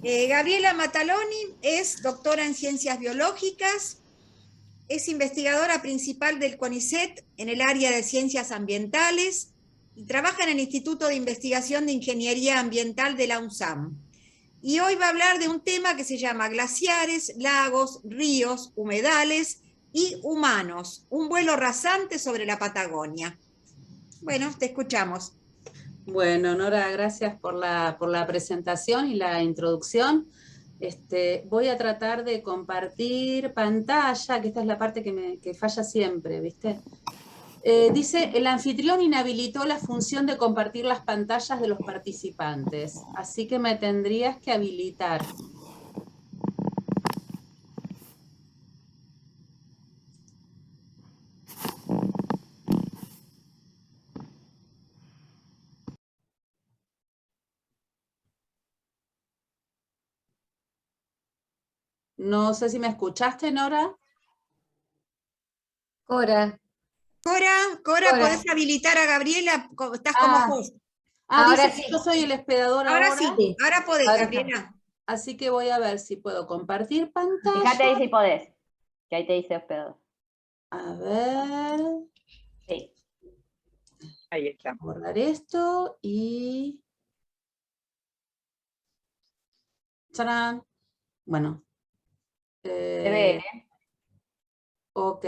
Gabriela Mataloni es doctora en Ciencias Biológicas, es investigadora principal del CONICET en el área de Ciencias Ambientales y trabaja en el Instituto de Investigación de Ingeniería Ambiental de la UNSAM. Y hoy va a hablar de un tema que se llama glaciares, lagos, ríos, humedales y humanos, un vuelo rasante sobre la Patagonia. Bueno, te escuchamos. Bueno, Nora, gracias por la presentación y la introducción. Voy a tratar de compartir pantalla, que esta es la parte que falla siempre, ¿viste? Dice, el anfitrión inhabilitó la función de compartir las pantallas de los participantes, así que me tendrías que habilitar. No sé si me escuchaste, Nora. Cora, Cora, ¿podés habilitar a Gabriela? Estás como host. Dice sí. que yo soy el hospedador Ahora ahora. sí, ahora podés, Ahora Gabriela. Así que voy a ver si puedo compartir pantalla. Fíjate ahí si podés, que ahí te dice hospedador. A ver. Sí. Ahí está. Borrar esto y... ¡Tarán! Bueno. Se ve, Ok.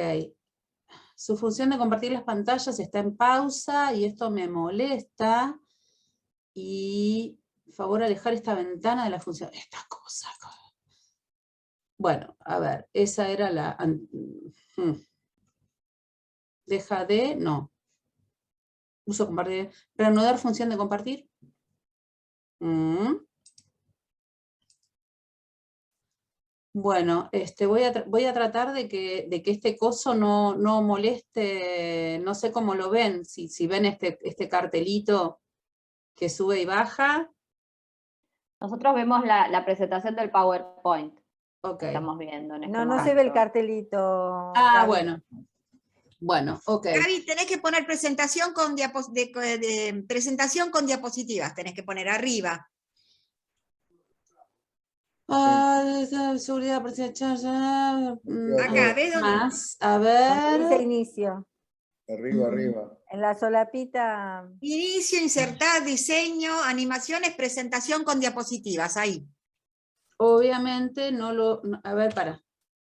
Su función de compartir las pantallas está en pausa y esto me molesta. Y favor alejar esta ventana de la función. Esta cosa. Bueno, a ver, esa era la... Deja de... No. Uso compartir. Reanudar función de compartir. Bueno, voy a tratar de que este coso no moleste, no sé cómo lo ven, si ven este cartelito que sube y baja. Nosotros vemos la presentación del PowerPoint. Ok. Estamos viendo en este No momento. se ve el cartelito. Ah, Gaby. bueno, ok. Gaby, tenés que poner presentación con, presentación con diapositivas, tenés que poner arriba. Seguridad, Acá, ¿ves dónde? más, a ver. Dice inicio. Arriba. En la solapita. Inicio, insertar, diseño, animaciones, presentación con diapositivas, ahí. Obviamente no lo... A ver, para.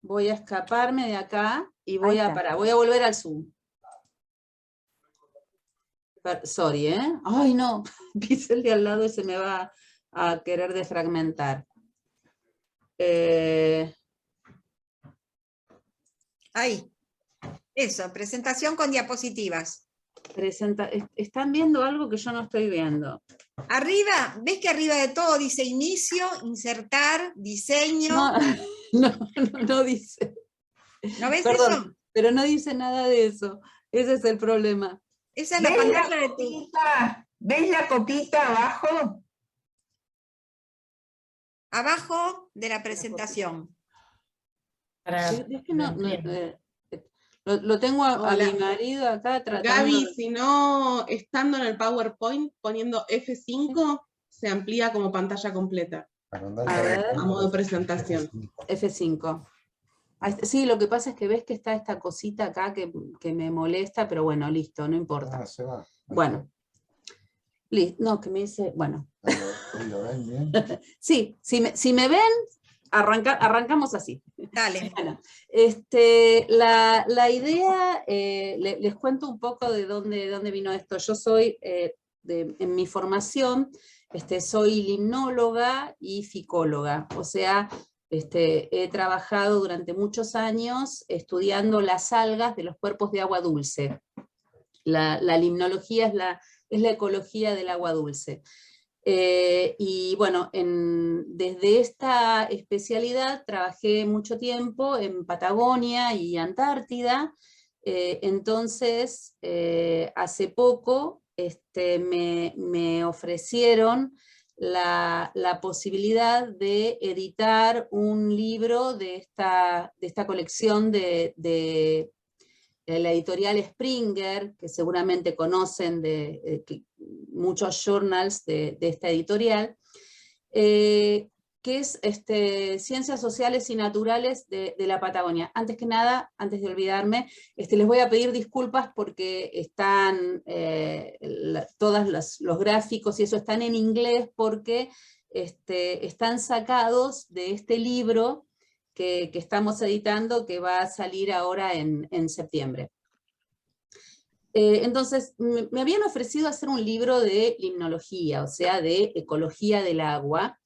Voy a escaparme de acá y voy a volver al Zoom. Sorry, ¿eh? Ay, no, pise el de al lado y se me va a querer desfragmentar. Ahí. Eso, presentación con diapositivas. Están viendo algo que yo no estoy viendo. Arriba, ¿ves que arriba de todo dice inicio, insertar, diseño? No dice. ¿No ves Perdón, eso? pero no dice nada de eso. Ese es el problema. Esa es la pantalla de tu... ¿Ves la copita abajo? Abajo de la presentación. Es que lo tengo a mi marido acá tratando... Gaby, si no, estando en el PowerPoint, poniendo F5, se amplía como pantalla completa. A ver. A modo presentación. F5. Sí, lo que pasa es que ves que está esta cosita acá que me molesta, pero bueno, listo, no importa. Se va. Bueno. No, que me dice, bueno. ¿Lo ven bien? Sí, si me ven, arrancamos así. Dale. Bueno, la idea, les cuento un poco de dónde vino esto. Yo soy, en mi formación, soy limnóloga y ficóloga, o sea, he trabajado durante muchos años estudiando las algas de los cuerpos de agua dulce. La limnología es la ecología del agua dulce. Y bueno, desde esta especialidad trabajé mucho tiempo en Patagonia y Antártida. Entonces, hace poco me ofrecieron la posibilidad de editar un libro de esta colección de la editorial Springer, que seguramente conocen muchos journals de esta editorial, que que es Ciencias Sociales y Naturales de la Patagonia. Antes que nada, antes de olvidarme, les voy a pedir disculpas porque están todos los gráficos y eso están en inglés porque están sacados de este libro que estamos editando, que va a salir ahora en septiembre. Entonces, me habían ofrecido hacer un libro de limnología, o sea, de ecología del agua,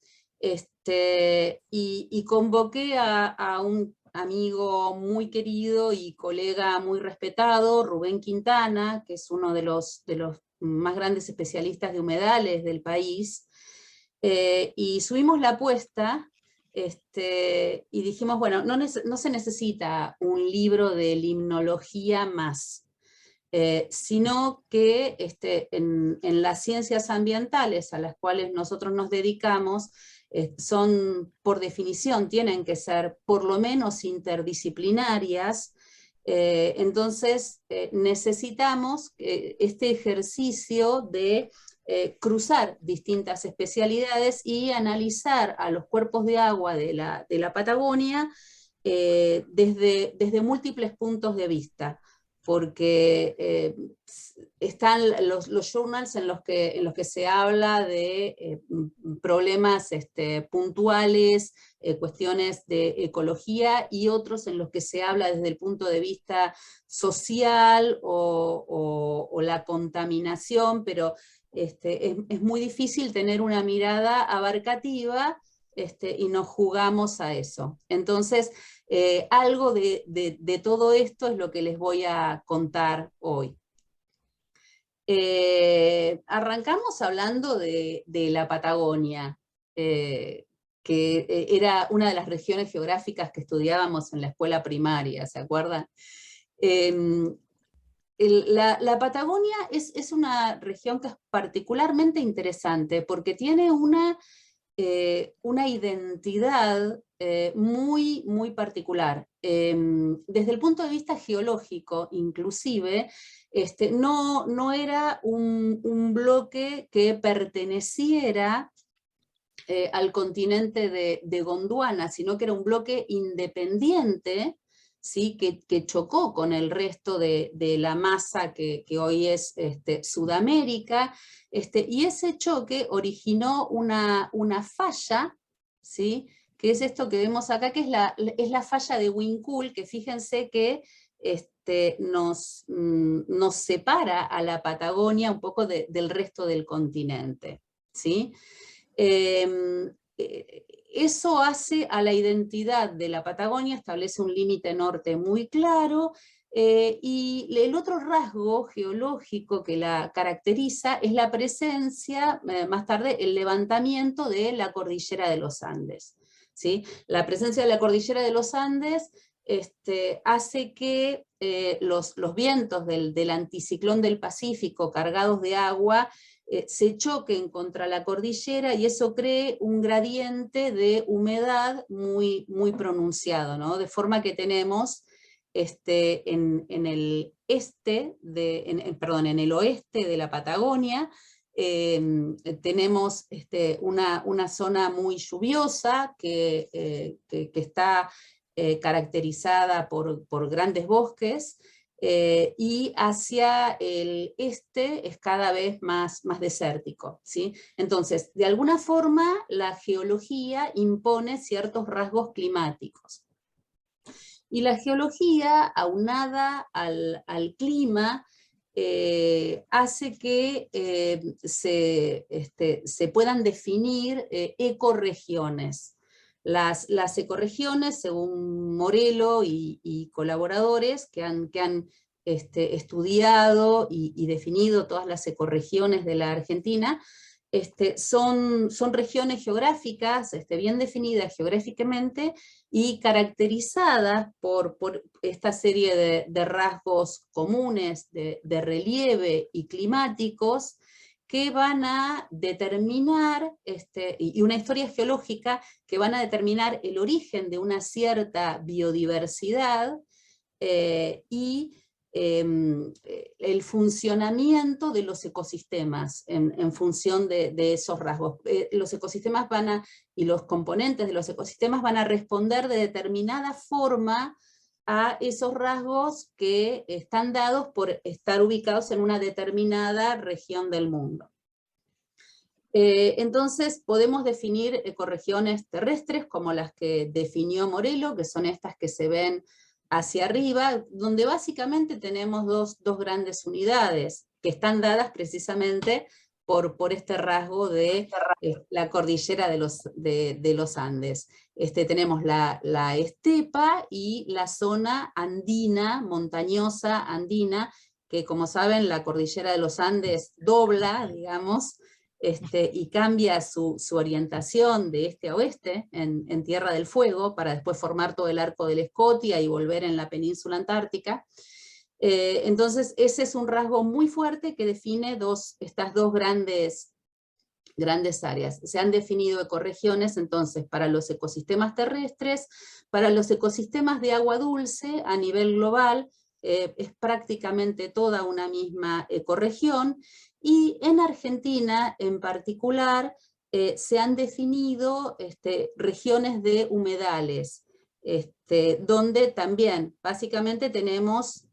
y convoqué a un amigo muy querido y colega muy respetado, Rubén Quintana, que es uno de los más grandes especialistas de humedales del país, y subimos la apuesta, y dijimos, bueno, no se necesita un libro de limnología más, sino que en las ciencias ambientales a las cuales nosotros nos dedicamos, son, por definición, tienen que ser por lo menos interdisciplinarias. Entonces necesitamos este ejercicio de cruzar distintas especialidades y analizar a los cuerpos de agua de la Patagonia desde múltiples puntos de vista, porque están los journals en los que se habla de problemas puntuales, cuestiones de ecología, y otros en los que se habla desde el punto de vista social o la contaminación, pero es muy difícil tener una mirada abarcativa y nos jugamos a eso. Entonces, algo de todo esto es lo que les voy a contar hoy. Arrancamos hablando de la Patagonia, que era una de las regiones geográficas que estudiábamos en la escuela primaria, ¿se acuerdan? La Patagonia es una región que es particularmente interesante porque tiene una identidad muy, muy particular. Desde el punto de vista geológico, inclusive, no era un bloque que perteneciera al continente de Gondwana, sino que era un bloque independiente, ¿sí? que chocó con el resto de la masa que hoy es Sudamérica, y ese choque originó una falla, ¿sí? que es esto que vemos acá, que es la falla de Winkul, que fíjense que nos separa a la Patagonia un poco del resto del continente, ¿sí? Eso hace a la identidad de la Patagonia, establece un límite norte muy claro, y el otro rasgo geológico que la caracteriza es la presencia, más tarde, el levantamiento de la cordillera de los Andes, ¿sí? La presencia de la cordillera de los Andes hace que los vientos del anticiclón del Pacífico cargados de agua se choquen contra la cordillera, y eso cree un gradiente de humedad muy, muy pronunciado, ¿no? De forma que tenemos en el oeste de la Patagonia, tenemos una zona muy lluviosa que está caracterizada por grandes bosques, y hacia el este es cada vez más desértico, ¿sí? Entonces, de alguna forma, la geología impone ciertos rasgos climáticos. Y la geología, aunada al clima, hace que se puedan definir ecorregiones. Las ecorregiones, según Morello y colaboradores que han estudiado y definido todas las ecorregiones de la Argentina, son regiones geográficas bien definidas geográficamente y caracterizadas por esta serie de rasgos comunes de relieve y climáticos, que van a determinar, y una historia geológica que van a determinar el origen de una cierta biodiversidad, y el funcionamiento de los ecosistemas en función de esos rasgos. Los ecosistemas y los componentes de los ecosistemas van a responder de determinada forma a esos rasgos que están dados por estar ubicados en una determinada región del mundo. Entonces podemos definir ecorregiones terrestres como las que definió Morello, que son estas que se ven hacia arriba, donde básicamente tenemos dos grandes unidades que están dadas precisamente por este rasgo de la cordillera de los Andes. Tenemos la estepa y la zona andina, montañosa andina, que como saben la cordillera de los Andes dobla, digamos, y cambia su orientación de este a oeste en Tierra del Fuego, para después formar todo el arco del Scotia y volver en la península antártica. Entonces ese es un rasgo muy fuerte que define estas dos grandes áreas. Se han definido ecorregiones entonces para los ecosistemas terrestres, para los ecosistemas de agua dulce a nivel global, es prácticamente toda una misma ecorregión, y en Argentina en particular se han definido regiones de humedales, donde también básicamente tenemos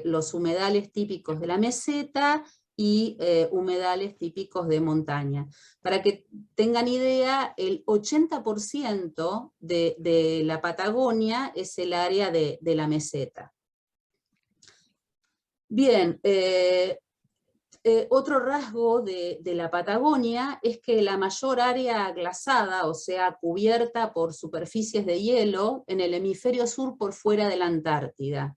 los humedales típicos de la meseta y humedales típicos de montaña. Para que tengan idea, el 80% de la Patagonia es el área de la meseta. Bien, otro rasgo de la Patagonia es que la mayor área glasada, o sea, cubierta por superficies de hielo, en el hemisferio sur por fuera de la Antártida.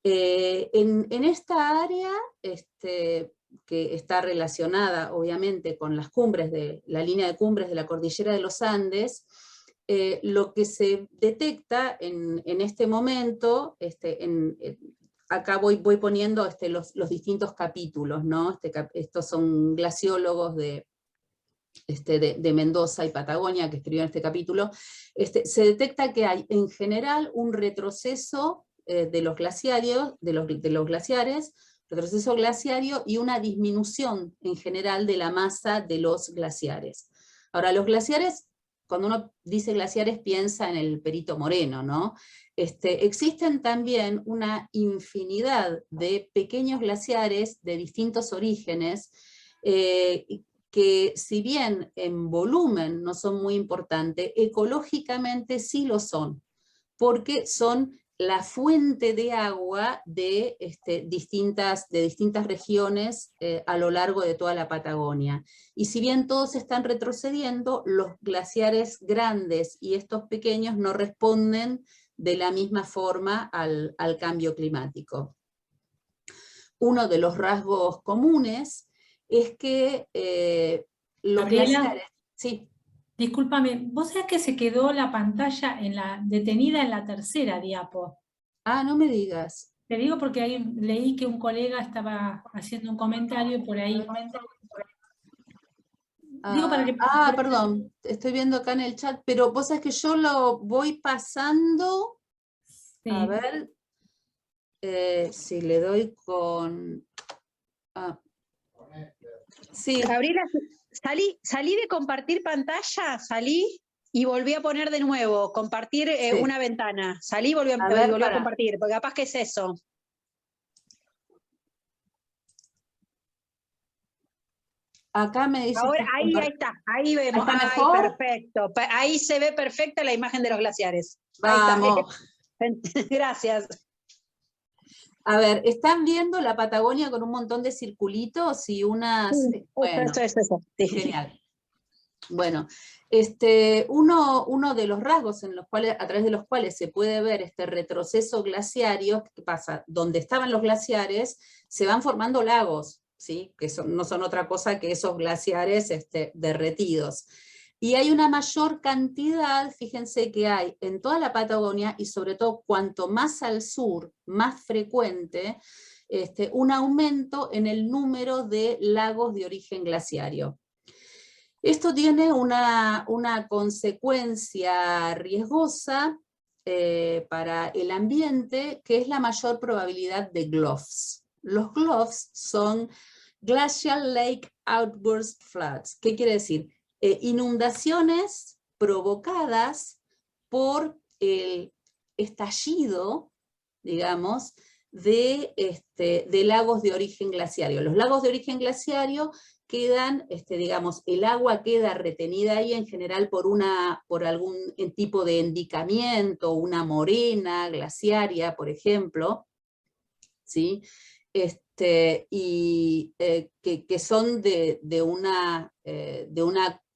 En esta área, que está relacionada obviamente con las cumbres la línea de cumbres de la cordillera de los Andes, lo que se detecta en este momento, acá voy poniendo los distintos capítulos, ¿no? Estos son glaciólogos de Mendoza y Patagonia que escribieron este capítulo. Se detecta que hay en general un retroceso de los glaciares, retroceso glaciario y una disminución en general de la masa de los glaciares. Ahora, los glaciares, cuando uno dice glaciares piensa en el Perito Moreno, ¿no? Existen también una infinidad de pequeños glaciares de distintos orígenes, que si bien en volumen no son muy importantes, ecológicamente sí lo son, porque son la fuente de agua de distintas regiones a lo largo de toda la Patagonia. Y si bien todos están retrocediendo, los glaciares grandes y estos pequeños no responden de la misma forma al cambio climático. Uno de los rasgos comunes es que los Gabriela, glaciares... Sí. Discúlpame, ¿vos sabés que se quedó la pantalla detenida en la tercera diapo? Ah, no me digas. Te digo porque ahí leí que un colega estaba haciendo un comentario por ahí. Digo para que... Perdón, estoy viendo acá en el chat, pero vos sabés que yo lo voy pasando, Sí. a ver si le doy con... Sí. Gabriela, salí de compartir pantalla, salí y volví a poner de nuevo, compartir una ventana. Salí y volví a compartir, porque capaz que es eso. Acá me dice... Ahora, ahí está, ahí vemos. ¿Está mejor? Perfecto. Ahí se ve perfecta la imagen de los glaciares. Vamos. Gracias. A ver, ¿están viendo la Patagonia con un montón de circulitos y unas... Bueno, eso. Sí. Genial. Bueno, uno de los rasgos a través de los cuales se puede ver este retroceso glaciario, ¿qué pasa? Donde estaban los glaciares, se van formando lagos, ¿sí? Que no son otra cosa que esos glaciares derretidos. Y hay una mayor cantidad, fíjense que hay en toda la Patagonia, y sobre todo cuanto más al sur, más frecuente, un aumento en el número de lagos de origen glaciario. Esto tiene una consecuencia riesgosa, para el ambiente, que es la mayor probabilidad de GLOFs. Los GLOFs son Glacial Lake Outburst Floods. ¿Qué quiere decir? Inundaciones provocadas por el estallido, digamos, de lagos de origen glaciario. Los lagos de origen glaciario quedan, digamos, el agua queda retenida ahí en general por algún tipo de endicamiento, una morena glaciaria, por ejemplo, ¿sí? Y que son de una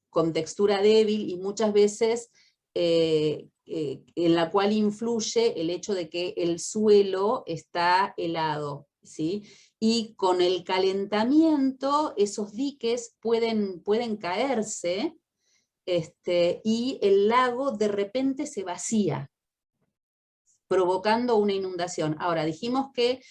contextura débil y muchas veces en la cual influye el hecho de que el suelo está helado, ¿sí? Y con el calentamiento esos diques pueden caerse, y el lago de repente se vacía, provocando una inundación. Ahora, dijimos que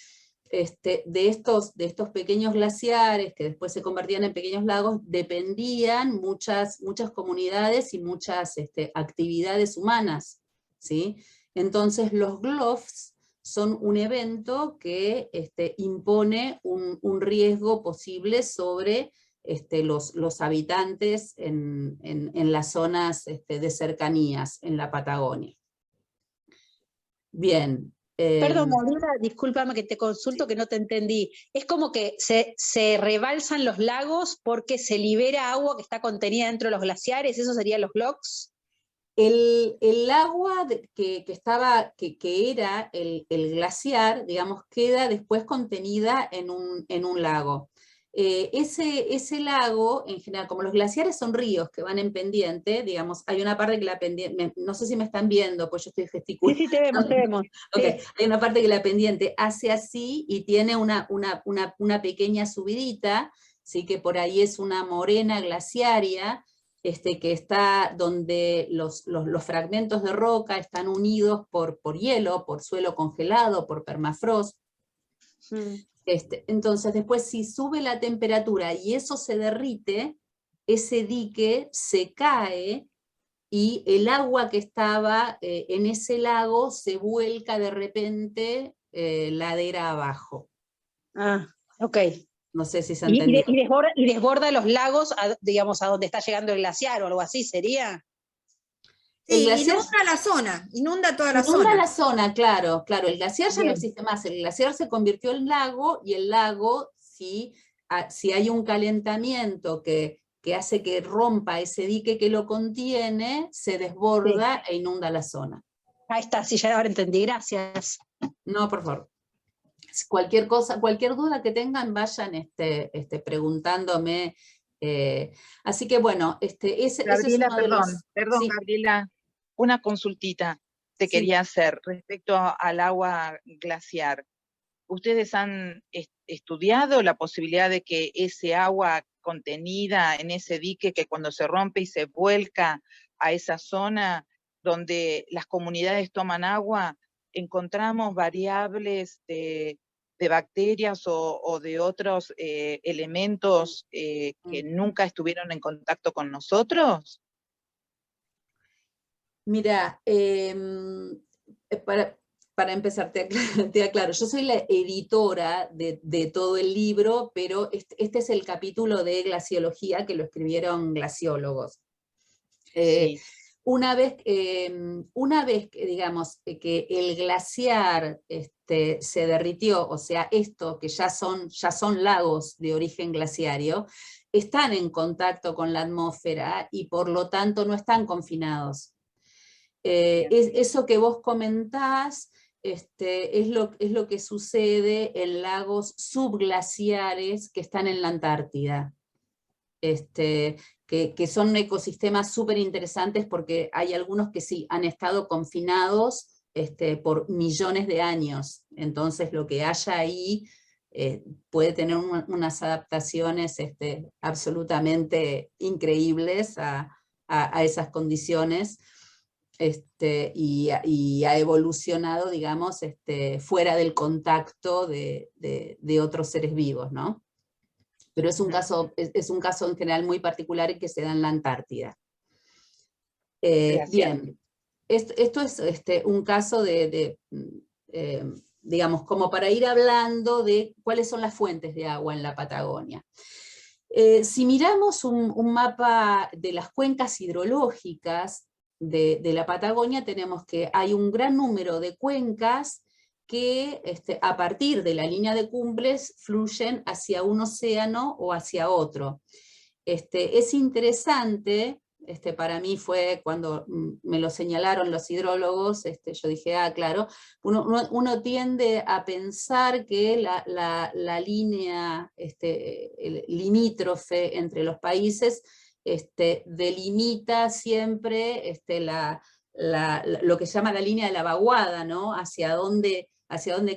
de estos pequeños glaciares, que después se convertían en pequeños lagos, dependían muchas comunidades y muchas actividades humanas, ¿sí? Entonces los GLOFs son un evento que impone un riesgo posible sobre los habitantes en las zonas de cercanías, en la Patagonia. Bien. Perdón, Gabriela, discúlpame que te consulto, que no te entendí. Es como que se rebalsan los lagos porque se libera agua que está contenida dentro de los glaciares, ¿eso serían los GLOFs? El agua que era el glaciar, digamos, queda después contenida en un lago. Ese lago, en general, como los glaciares son ríos que van en pendiente, digamos, hay una parte que la pendiente, no sé si me están viendo, pues yo estoy gesticulando. Sí, te vemos, te vemos. Okay. Sí. Hay una parte que la pendiente hace así y tiene una pequeña subidita, ¿sí? Que por ahí es una morena glaciaria, que está donde los fragmentos de roca están unidos por hielo, por suelo congelado, por permafrost. Entonces después si sube la temperatura y eso se derrite, ese dique se cae y el agua que estaba en ese lago se vuelca de repente ladera abajo. Ah, ok. No sé si se entendió. Y desborda los lagos, digamos, a donde está llegando el glaciar o algo así, ¿sería? Sí, glaciar, inunda la zona, inunda toda la zona. Inunda la zona, claro. El glaciar ya no existe más, el glaciar se convirtió en lago, y el lago, si hay un calentamiento que hace que rompa ese dique que lo contiene, se desborda e inunda la zona. Ahí está, sí, ya ahora entendí, gracias. No, por favor. Cualquier cosa, cualquier duda que tengan, vayan preguntándome. Así que bueno, ese es uno de los... Perdón, sí. Gabriela, una consultita te quería hacer respecto al agua glaciar. ¿Ustedes han estudiado la posibilidad de que ese agua contenida en ese dique, que cuando se rompe y se vuelca a esa zona donde las comunidades toman agua, encontramos variables de bacterias o de otros elementos que nunca estuvieron en contacto con nosotros? Mira, para empezar, te aclaro, yo soy la editora de todo el libro, pero este es el capítulo de glaciología que lo escribieron glaciólogos. Sí. Una vez que, digamos, que el glaciar se derritió, o sea, esto que ya son lagos de origen glaciario, están en contacto con la atmósfera y por lo tanto no están confinados. Eso que vos comentás es lo que sucede en lagos subglaciares que están en la Antártida. Que son ecosistemas súper interesantes porque hay algunos que sí han estado confinados por millones de años. Entonces lo que haya ahí puede tener unas adaptaciones absolutamente increíbles a esas condiciones. Y ha evolucionado, digamos, fuera del contacto de otros seres vivos, ¿no? Pero es un caso en general muy particular y que se da en la Antártida. Bien, esto es un caso digamos, como para ir hablando de cuáles son las fuentes de agua en la Patagonia. Si miramos un mapa de las cuencas hidrológicas de la Patagonia, tenemos que hay un gran número de cuencas que a partir de la línea de Cumbres fluyen hacia un océano o hacia otro. Es interesante, para mí fue cuando me lo señalaron los hidrólogos, yo dije, claro, uno tiende a pensar que la línea limítrofe entre los países delimita siempre lo que se llama la línea de la vaguada, ¿no? Hacia dónde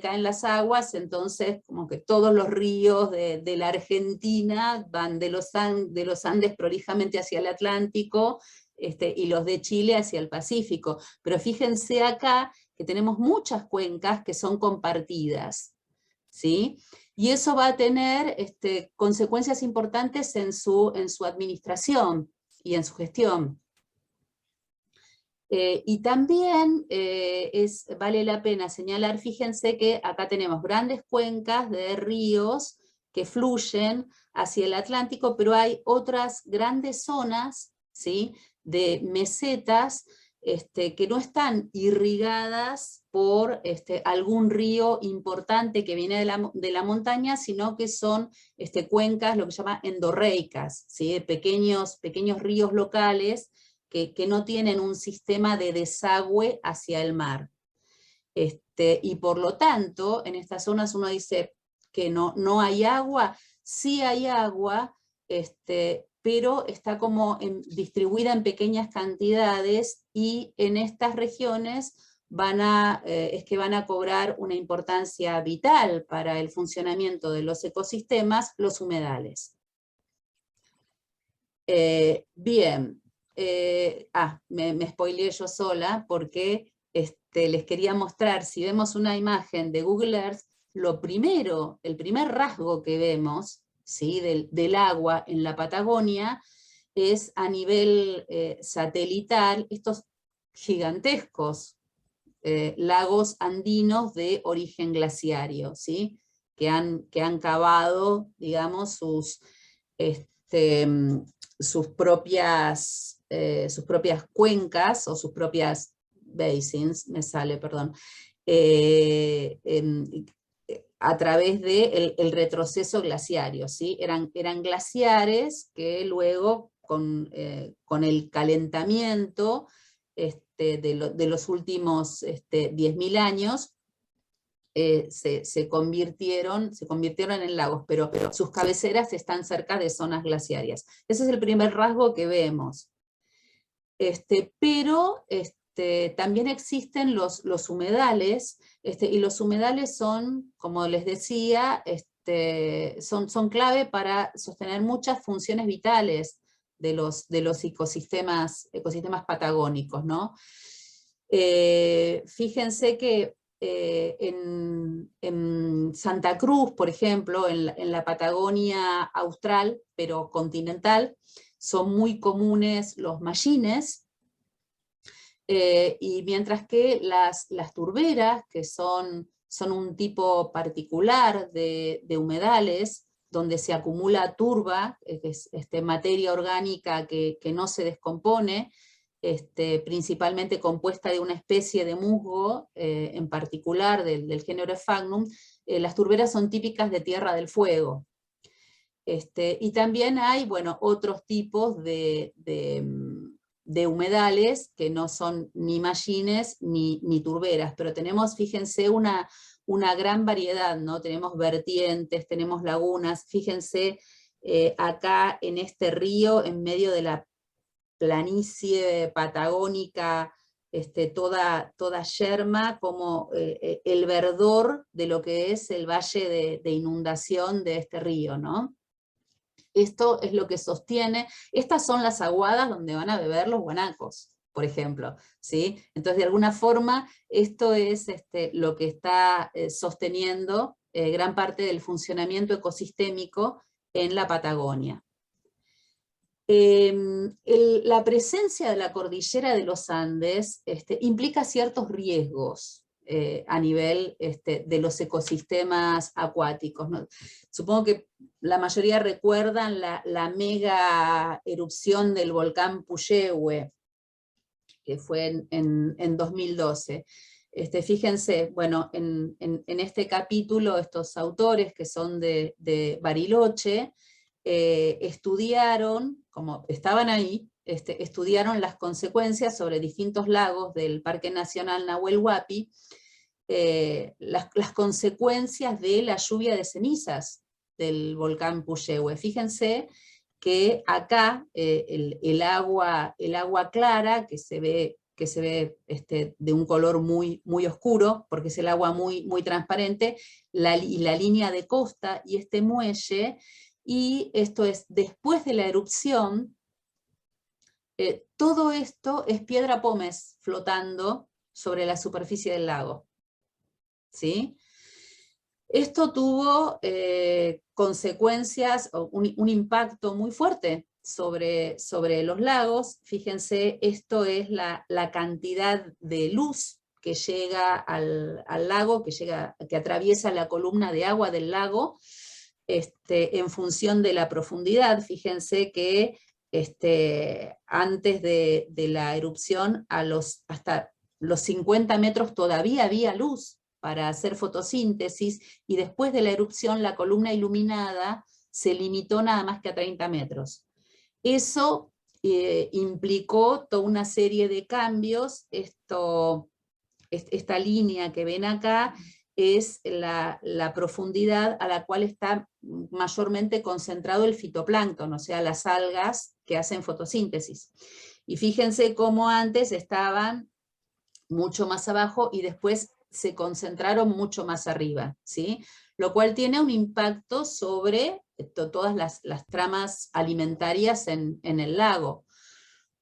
caen las aguas. Entonces como que todos los ríos de la Argentina van de los Andes prolijamente hacia el Atlántico, y los de Chile hacia el Pacífico. Pero fíjense acá que tenemos muchas cuencas que son compartidas, ¿sí? Y eso va a tener consecuencias importantes en su administración y en su gestión. Y también vale la pena señalar, fíjense que acá tenemos grandes cuencas de ríos que fluyen hacia el Atlántico, pero hay otras grandes zonas, ¿sí?, de mesetas que no están irrigadas por algún río importante que viene de la montaña, sino que son cuencas, lo que se llama endorreicas, ¿sí?, pequeños ríos locales que no tienen un sistema de desagüe hacia el mar. Y por lo tanto, en estas zonas uno dice que no hay agua. Sí hay agua, pero está como distribuida en pequeñas cantidades, y en estas regiones es que van a cobrar una importancia vital para el funcionamiento de los ecosistemas, los humedales. Bien. Me spoileé yo sola porque les quería mostrar, si vemos una imagen de Google Earth, el primer rasgo que vemos, ¿sí?, del agua en la Patagonia es a nivel satelital estos gigantescos lagos andinos de origen glaciario, ¿sí?, que han cavado, digamos, sus propias cuencas, o sus propias basins, a través del retroceso glaciario, ¿sí? Eran glaciares que luego, con el calentamiento de los últimos 10.000 años, se convirtieron en lagos, pero sus cabeceras están cerca de zonas glaciarias. Ese es el primer rasgo que vemos. Pero también existen los humedales, y los humedales son, como les decía, son clave para sostener muchas funciones vitales de los ecosistemas patagónicos, ¿no? Fíjense que en Santa Cruz, por ejemplo, en la Patagonia austral, pero continental, son muy comunes los mallines, y mientras que las turberas, que son un tipo particular de humedales, donde se acumula turba, que es materia orgánica que no se descompone, principalmente compuesta de una especie de musgo, en particular del género Sphagnum. Las turberas son típicas de Tierra del Fuego. Y también hay, bueno, otros tipos de humedales que no son ni mallines ni turberas, pero tenemos, fíjense, una gran variedad, ¿no? Tenemos vertientes, tenemos lagunas. Fíjense acá en este río, en medio de la planicie patagónica, toda yerma, como el verdor de lo que es el valle de inundación de este río, ¿no? Esto es lo que sostiene, estas son las aguadas donde van a beber los guanacos, por ejemplo, ¿sí? Entonces, de alguna forma, esto es lo que está sosteniendo gran parte del funcionamiento ecosistémico en la Patagonia. La presencia de la cordillera de los Andes implica ciertos riesgos a nivel de los ecosistemas acuáticos, ¿no? Supongo que la mayoría recuerdan la mega erupción del volcán Puyehue, que fue en 2012. Fíjense, bueno, en este capítulo estos autores que son de Bariloche, estudiaron, como estaban ahí, estudiaron las consecuencias sobre distintos lagos del Parque Nacional Nahuel Huapi, las consecuencias de la lluvia de cenizas del volcán Puyehue. Fíjense que acá el agua clara, que se ve de un color muy, muy oscuro, porque es el agua muy, muy transparente, y la línea de costa y este muelle, y esto es después de la erupción, todo esto es piedra pómez flotando sobre la superficie del lago. ¿Sí? Esto tuvo consecuencias, un impacto muy fuerte sobre los lagos. Fíjense, esto es la cantidad de luz que llega al lago, que atraviesa la columna de agua del lago, en función de la profundidad. Fíjense que antes de la erupción, hasta los 50 metros todavía había luz para hacer fotosíntesis, y después de la erupción la columna iluminada se limitó nada más que a 30 metros. Eso implicó toda una serie de cambios. Esta línea que ven acá es la profundidad a la cual está mayormente concentrado el fitoplancton, o sea, las algas que hacen fotosíntesis. Y fíjense cómo antes estaban mucho más abajo y después se concentraron mucho más arriba, ¿sí? Lo cual tiene un impacto sobre todas las tramas alimentarias en el lago.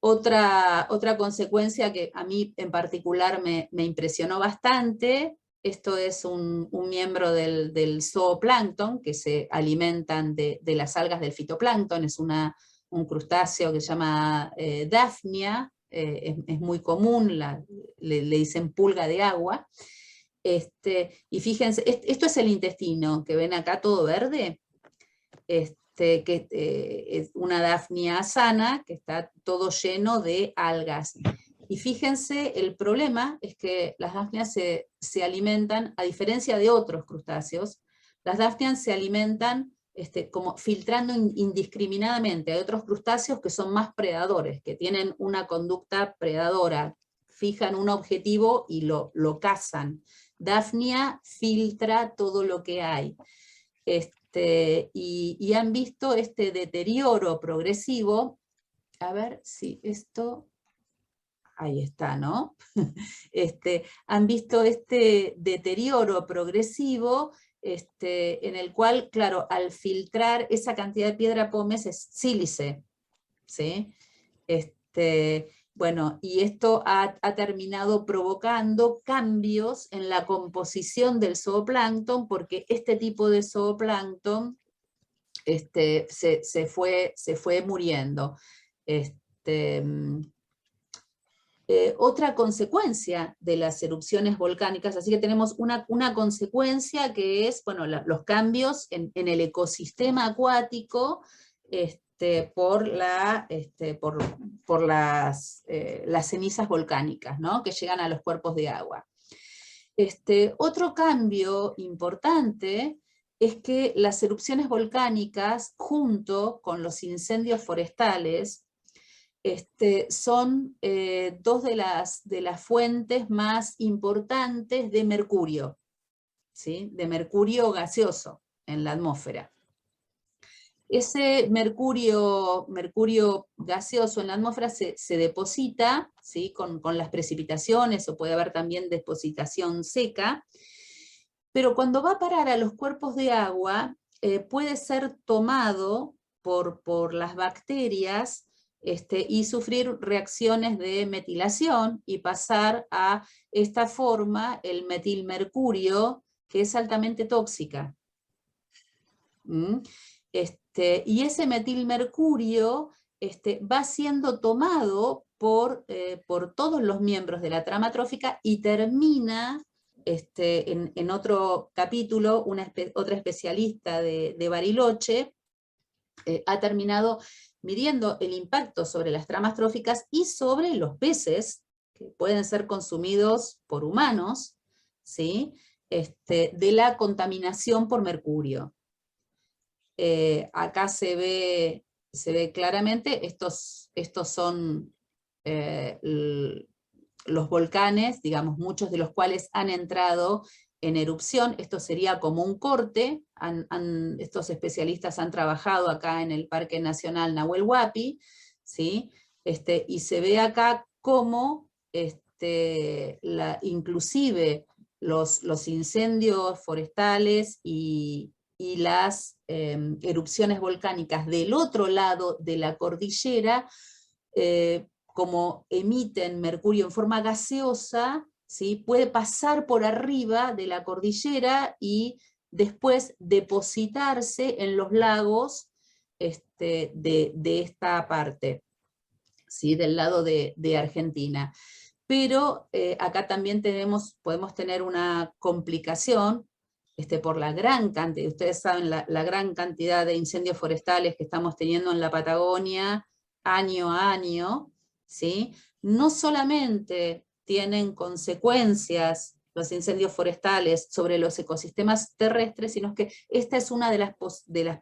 Otra consecuencia que a mí en particular me impresionó bastante, esto es un miembro del zooplancton, que se alimentan de las algas del fitoplancton, es un crustáceo que se llama Daphnia, es muy común, le dicen pulga de agua. Y fíjense, esto es el intestino, que ven acá todo verde, que es una Daphnia sana, que está todo lleno de algas. Y fíjense, el problema es que las Daphnias se alimentan, a diferencia de otros crustáceos, las Daphnias se alimentan como filtrando indiscriminadamente. Hay otros crustáceos que son más predadores, que tienen una conducta predadora, fijan un objetivo y lo cazan. Daphnia filtra todo lo que hay. Y han visto este deterioro progresivo. A ver si esto... Ahí está, ¿no? Han visto este deterioro progresivo, en el cual, claro, al filtrar esa cantidad de piedra pómez es sílice, ¿sí? Bueno, y esto ha terminado provocando cambios en la composición del zooplancton, porque este tipo de zooplancton se fue muriendo. Otra consecuencia de las erupciones volcánicas, así que tenemos una consecuencia que es, bueno, los cambios en el ecosistema acuático, por las cenizas volcánicas, ¿no?, que llegan a los cuerpos de agua. Otro cambio importante es que las erupciones volcánicas, junto con los incendios forestales, son dos de las fuentes más importantes de mercurio, ¿sí?, de mercurio gaseoso en la atmósfera. Ese mercurio gaseoso en la atmósfera se deposita, ¿sí?, con las precipitaciones, o puede haber también depositación seca, pero cuando va a parar a los cuerpos de agua, puede ser tomado por las bacterias, y sufrir reacciones de metilación y pasar a esta forma, el metilmercurio, que es altamente tóxica. Y ese metilmercurio va siendo tomado por todos los miembros de la trama trófica y termina, en otro capítulo, otra especialista de Bariloche, ha terminado midiendo el impacto sobre las tramas tróficas y sobre los peces, que pueden ser consumidos por humanos, ¿sí? De la contaminación por mercurio. Acá se ve claramente, estos son los volcanes, digamos, muchos de los cuales han entrado en erupción. Esto sería como un corte. Estos especialistas han trabajado acá en el Parque Nacional Nahuel Huapi, ¿sí? Y se ve acá cómo inclusive los incendios forestales y las erupciones volcánicas del otro lado de la cordillera, como emiten mercurio en forma gaseosa, ¿sí? Puede pasar por arriba de la cordillera y después depositarse en los lagos de esta parte, ¿sí? Del lado de Argentina. Pero acá también podemos tener una complicación, por la gran cantidad, ustedes saben la gran cantidad de incendios forestales que estamos teniendo en la Patagonia año a año, ¿sí? No solamente tienen consecuencias los incendios forestales sobre los ecosistemas terrestres, sino que esta es una de las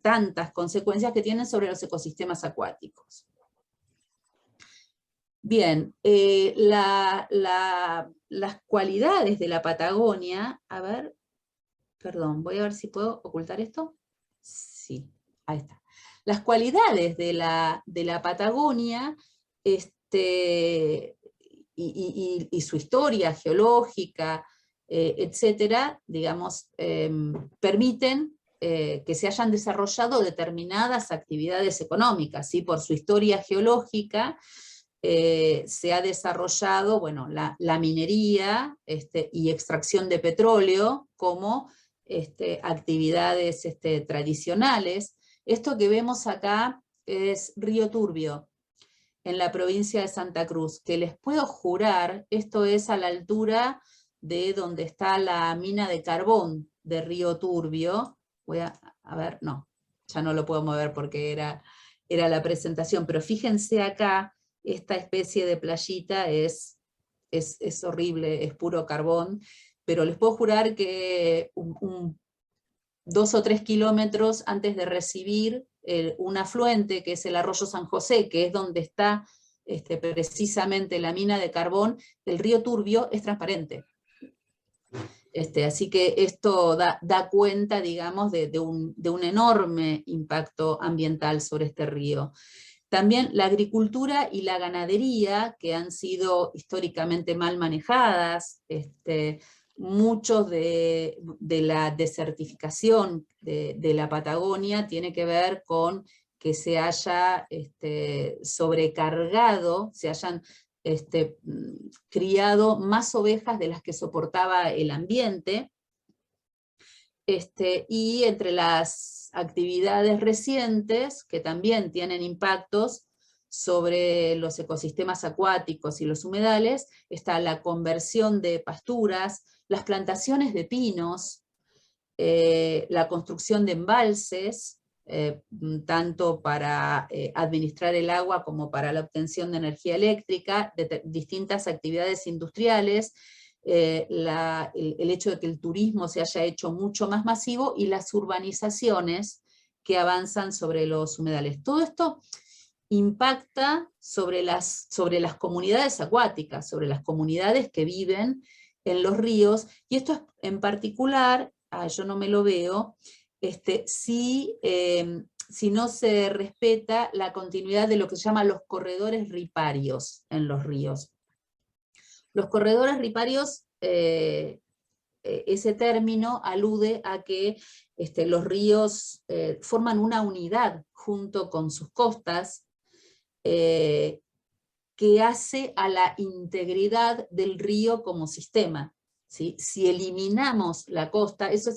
tantas consecuencias que tienen sobre los ecosistemas acuáticos. Bien, las cualidades de la Patagonia, a ver, perdón, voy a ver si puedo ocultar esto. Sí, ahí está. Las cualidades de la Patagonia, y su historia geológica, etcétera, digamos, permiten que se hayan desarrollado determinadas actividades económicas, ¿sí? Por su historia geológica, se ha desarrollado, bueno, la minería y extracción de petróleo como actividades tradicionales. Esto que vemos acá es Río Turbio, en la provincia de Santa Cruz, que les puedo jurar, esto es a la altura de donde está la mina de carbón de Río Turbio. Voy a ver, no, ya no lo puedo mover porque era la presentación, pero fíjense acá, esta especie de playita es horrible, es puro carbón, pero les puedo jurar que 2 o 3 kilómetros antes de recibir un afluente, que es el arroyo San José, que es donde está precisamente la mina de carbón, el río Turbio es transparente. Así que esto da cuenta, digamos, de un enorme impacto ambiental sobre este río. También la agricultura y la ganadería, que han sido históricamente mal manejadas, muchos de la desertificación de la Patagonia tiene que ver con que se haya sobrecargado, se hayan criado más ovejas de las que soportaba el ambiente, y entre las actividades recientes, que también tienen impactos sobre los ecosistemas acuáticos y los humedales, está la conversión de pasturas, las plantaciones de pinos, la construcción de embalses, tanto para administrar el agua como para la obtención de energía eléctrica, de distintas actividades industriales, el hecho de que el turismo se haya hecho mucho más masivo y las urbanizaciones que avanzan sobre los humedales. Todo esto impacta sobre las comunidades acuáticas, sobre las comunidades que viven en los ríos, y esto es en particular, yo no me lo veo, si no se respeta la continuidad de lo que se llama los corredores riparios en los ríos. Los corredores riparios, ese término alude a que los ríos forman una unidad junto con sus costas, que hace a la integridad del río como sistema, ¿sí? Si eliminamos la costa, eso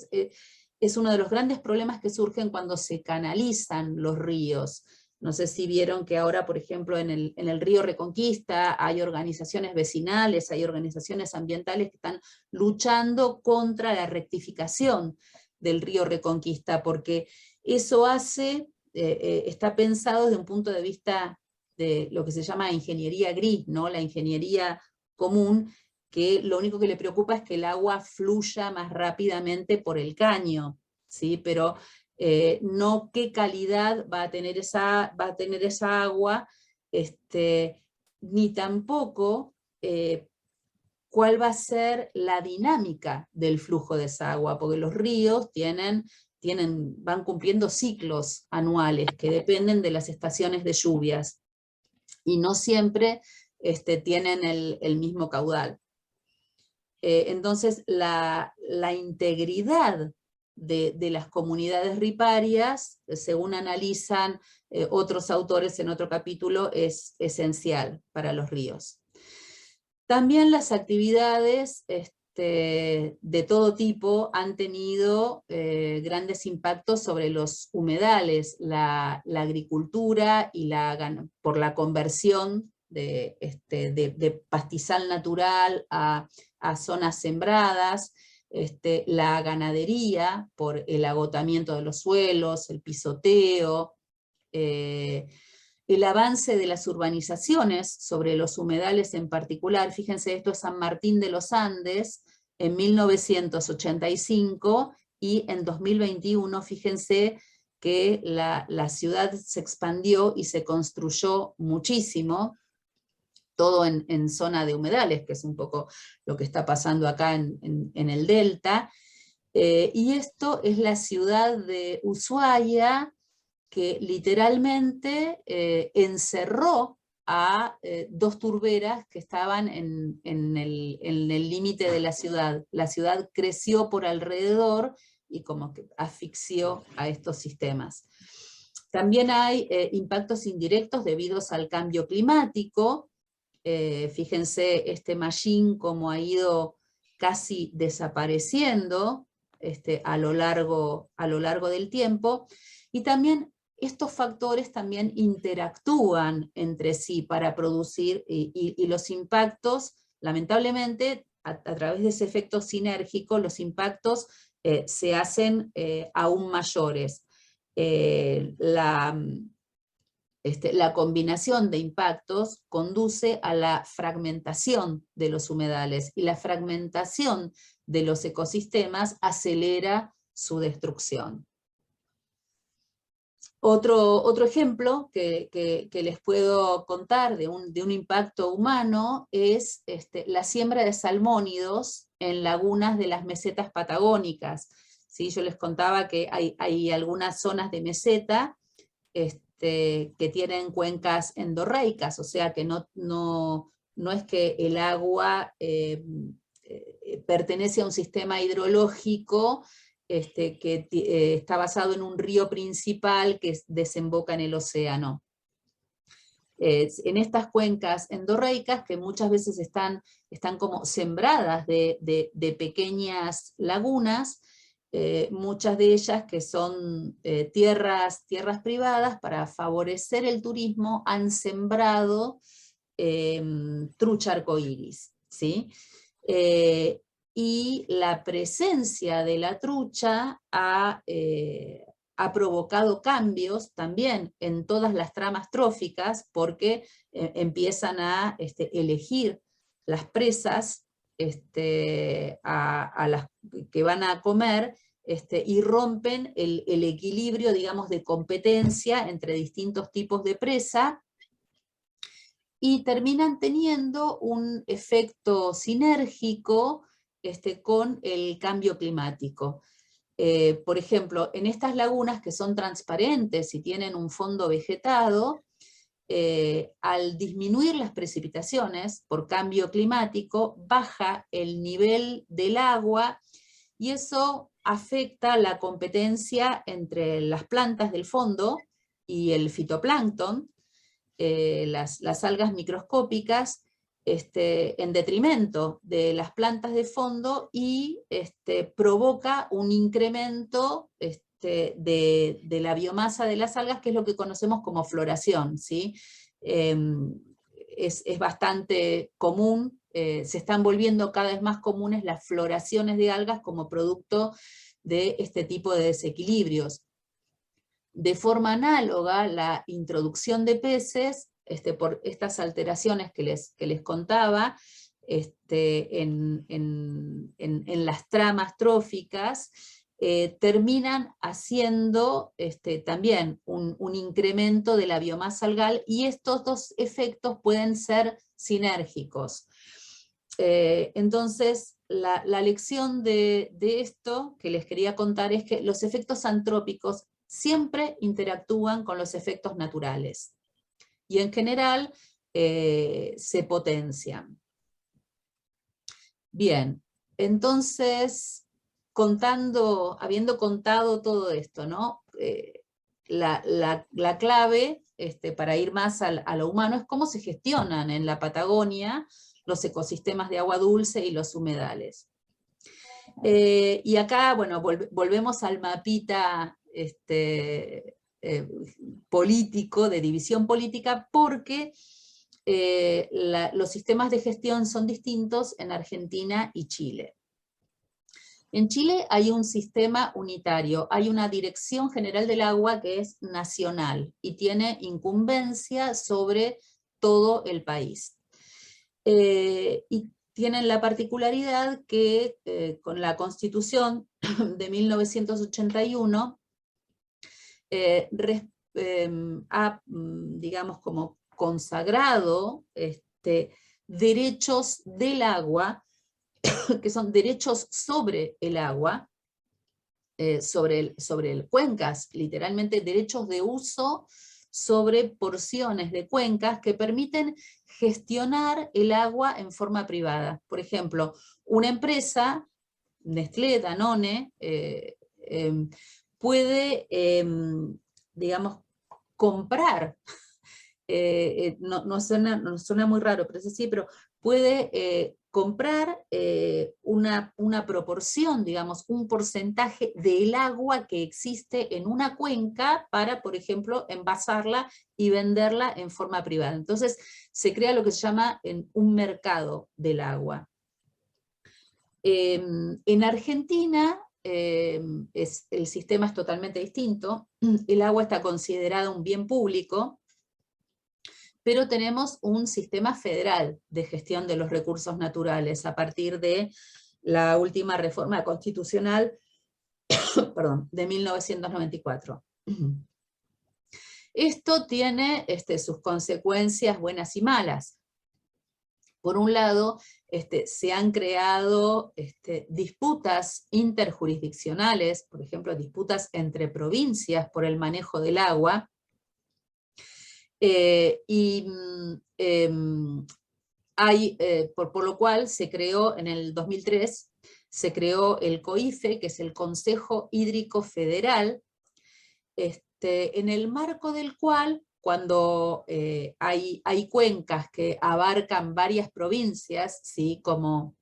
es uno de los grandes problemas que surgen cuando se canalizan los ríos. No sé si vieron que ahora, por ejemplo, en el río Reconquista hay organizaciones vecinales, hay organizaciones ambientales que están luchando contra la rectificación del río Reconquista, porque eso hace, está pensado desde un punto de vista de lo que se llama ingeniería gris, ¿no? La ingeniería común, que lo único que le preocupa es que el agua fluya más rápidamente por el caño, ¿sí? Pero no qué calidad va a tener esa agua, ni tampoco cuál va a ser la dinámica del flujo de esa agua, porque los ríos van cumpliendo ciclos anuales que dependen de las estaciones de lluvias, y no siempre tienen el mismo caudal. Entonces la integridad de las comunidades riparias, según analizan otros autores en otro capítulo, es esencial para los ríos. También las actividades de todo tipo han tenido grandes impactos sobre los humedales, la agricultura y por la conversión de pastizal natural a zonas sembradas, la ganadería por el agotamiento de los suelos, el pisoteo, el avance de las urbanizaciones sobre los humedales en particular. Fíjense, esto es San Martín de los Andes en 1985, y en 2021, fíjense que la ciudad se expandió y se construyó muchísimo, todo en zona de humedales, que es un poco lo que está pasando acá en el Delta. Y esto es la ciudad de Ushuaia, que literalmente encerró a 2 turberas que estaban en el límite de la ciudad. La ciudad creció por alrededor y como que asfixió a estos sistemas. También hay impactos indirectos debidos al cambio climático. Fíjense este mallín como ha ido casi desapareciendo a lo largo del tiempo, y también estos factores también interactúan entre sí para producir, y los impactos, lamentablemente, a través de ese efecto sinérgico, los impactos se hacen aún mayores. La combinación de impactos conduce a la fragmentación de los humedales, y la fragmentación de los ecosistemas acelera su destrucción. Otro ejemplo que les puedo contar de un impacto humano es la siembra de salmónidos en lagunas de las mesetas patagónicas. ¿Sí? Yo les contaba que hay algunas zonas de meseta que tienen cuencas endorreicas, o sea que no es que el agua pertenece a un sistema hidrológico que está basado en un río principal que desemboca en el océano. En estas cuencas endorreicas, que muchas veces están como sembradas de pequeñas lagunas, muchas de ellas que son tierras privadas, para favorecer el turismo, han sembrado trucha arcoíris, ¿sí? Y la presencia de la trucha ha provocado cambios también en todas las tramas tróficas, porque empiezan a elegir las presas a las que van a comer, y rompen el equilibrio, digamos, de competencia entre distintos tipos de presa, y terminan teniendo un efecto sinérgico con el cambio climático. Por ejemplo, en estas lagunas que son transparentes y tienen un fondo vegetado, al disminuir las precipitaciones por cambio climático, baja el nivel del agua, y eso afecta la competencia entre las plantas del fondo y el fitoplancton, las algas microscópicas, en detrimento de las plantas de fondo, y provoca un incremento de la biomasa de las algas, que es lo que conocemos como floración, ¿sí? Es bastante común, se están volviendo cada vez más comunes las floraciones de algas como producto de este tipo de desequilibrios. De forma análoga, la introducción de peces, por estas alteraciones que les contaba, en las tramas tróficas, terminan haciendo también un incremento de la biomasa algal, y estos dos efectos pueden ser sinérgicos. Entonces, la lección de esto que les quería contar es que los efectos antrópicos siempre interactúan con los efectos naturales, y en general se potencian. Bien, entonces, habiendo contado todo esto, ¿no? La clave, para ir más a lo humano, es cómo se gestionan en la Patagonia los ecosistemas de agua dulce y los humedales. Y acá, bueno, volvemos al mapita político, de división política, porque los sistemas de gestión son distintos en Argentina y Chile. En Chile hay un sistema unitario, hay una Dirección General del Agua que es nacional y tiene incumbencia sobre todo el país. Y tienen la particularidad que con la Constitución de 1981 ha, digamos, como consagrado derechos del agua, que son derechos sobre el agua, sobre cuencas, literalmente derechos de uso sobre porciones de cuencas que permiten gestionar el agua en forma privada. Por ejemplo, una empresa, Nestlé, Danone, puede, digamos, comprar, no suena muy raro, pero es así, pero puede comprar una proporción, digamos, un porcentaje del agua que existe en una cuenca para, por ejemplo, envasarla y venderla en forma privada. Entonces se crea lo que se llama un mercado del agua. En Argentina el sistema es totalmente distinto. El agua está considerada un bien público, pero tenemos un sistema federal de gestión de los recursos naturales a partir de la última reforma constitucional perdón, de 1994. Esto tiene sus consecuencias buenas y malas. Por un lado, se han creado disputas interjurisdiccionales, por ejemplo, disputas entre provincias por el manejo del agua, por lo cual se creó en el 2003, se creó el COIFE, que es el Consejo Hídrico Federal, en el marco del cual, cuando hay cuencas que abarcan varias provincias, ¿sí? como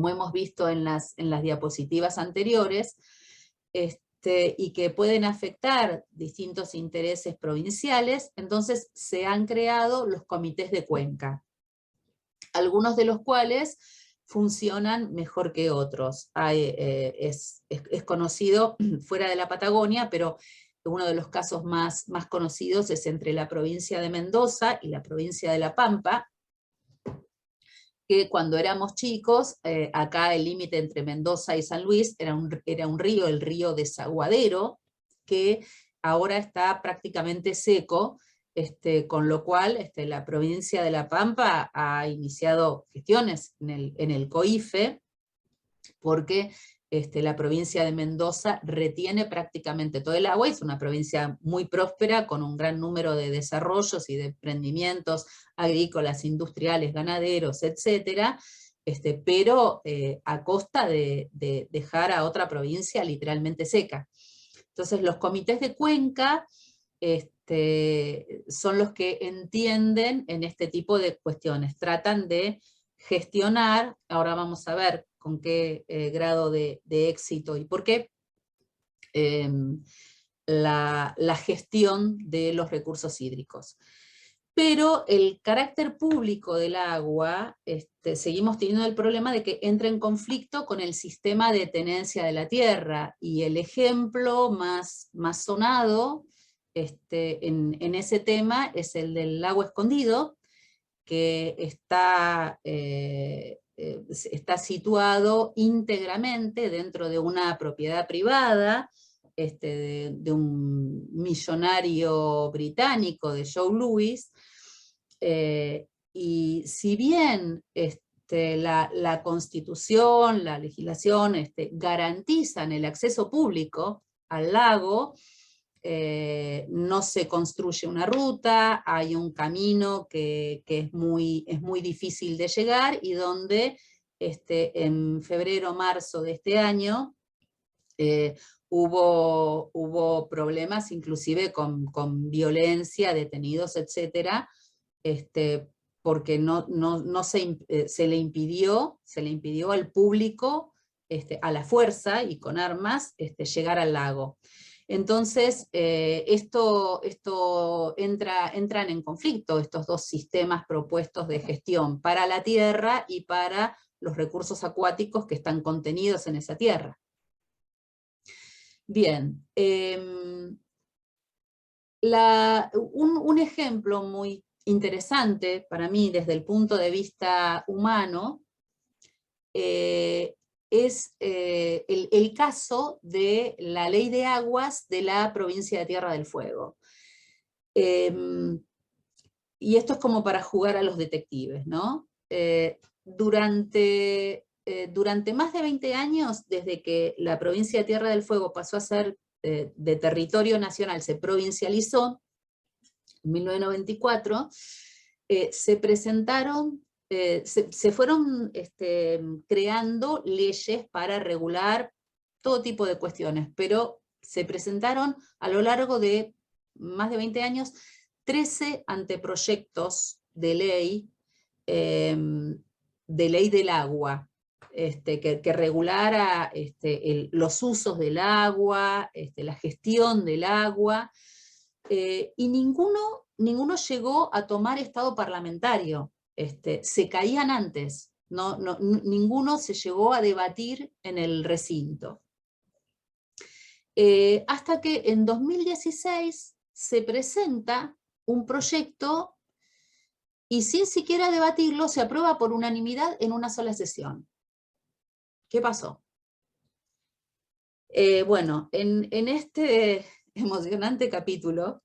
hemos visto en las diapositivas anteriores, y que pueden afectar distintos intereses provinciales, entonces se han creado los comités de cuenca, algunos de los cuales funcionan mejor que otros. Es conocido fuera de la Patagonia, pero uno de los casos más conocidos es entre la provincia de Mendoza y la provincia de La Pampa, que cuando éramos chicos, acá el límite entre Mendoza y San Luis era un río, el río Desaguadero, que ahora está prácticamente seco, con lo cual la provincia de La Pampa ha iniciado gestiones en el COIFE, porque la provincia de Mendoza retiene prácticamente todo el agua, y es una provincia muy próspera, con un gran número de desarrollos y de emprendimientos agrícolas, industriales, ganaderos, etcétera, pero a costa de dejar a otra provincia literalmente seca. Entonces los comités de cuenca son los que entienden en este tipo de cuestiones, tratan de gestionar, ahora vamos a ver con qué grado de éxito y por qué, la gestión de los recursos hídricos. Pero el carácter público del agua, seguimos teniendo el problema de que entra en conflicto con el sistema de tenencia de la tierra, y el ejemplo más sonado en ese tema es el del lago Escondido, que está situado íntegramente dentro de una propiedad privada, de un millonario británico, de Joe Louis, y si bien la Constitución, la legislación garantizan el acceso público al lago, no se construye una ruta, hay un camino que es muy difícil de llegar, y donde en febrero o marzo de este año hubo problemas inclusive con violencia, detenidos, etcétera, porque se le impidió al público, a la fuerza y con armas, llegar al lago. Entonces, entran en conflicto estos dos sistemas propuestos de gestión, para la tierra y para los recursos acuáticos que están contenidos en esa tierra. Bien, un ejemplo muy interesante para mí desde el punto de vista humano es el caso de la ley de aguas de la provincia de Tierra del Fuego. Y esto es como para jugar a los detectives, ¿no? Durante más de 20 años, desde que la provincia de Tierra del Fuego pasó a ser de territorio nacional, se provincializó, en 1994, se fueron creando leyes para regular todo tipo de cuestiones, pero se presentaron a lo largo de más de 20 años 13 anteproyectos de ley del agua, que regulara los usos del agua, la gestión del agua, y ninguno llegó a tomar estado parlamentario. Se caían antes, ninguno se llegó a debatir en el recinto. Hasta que en 2016 se presenta un proyecto y sin siquiera debatirlo se aprueba por unanimidad en una sola sesión. ¿Qué pasó? Bueno, en este emocionante capítulo,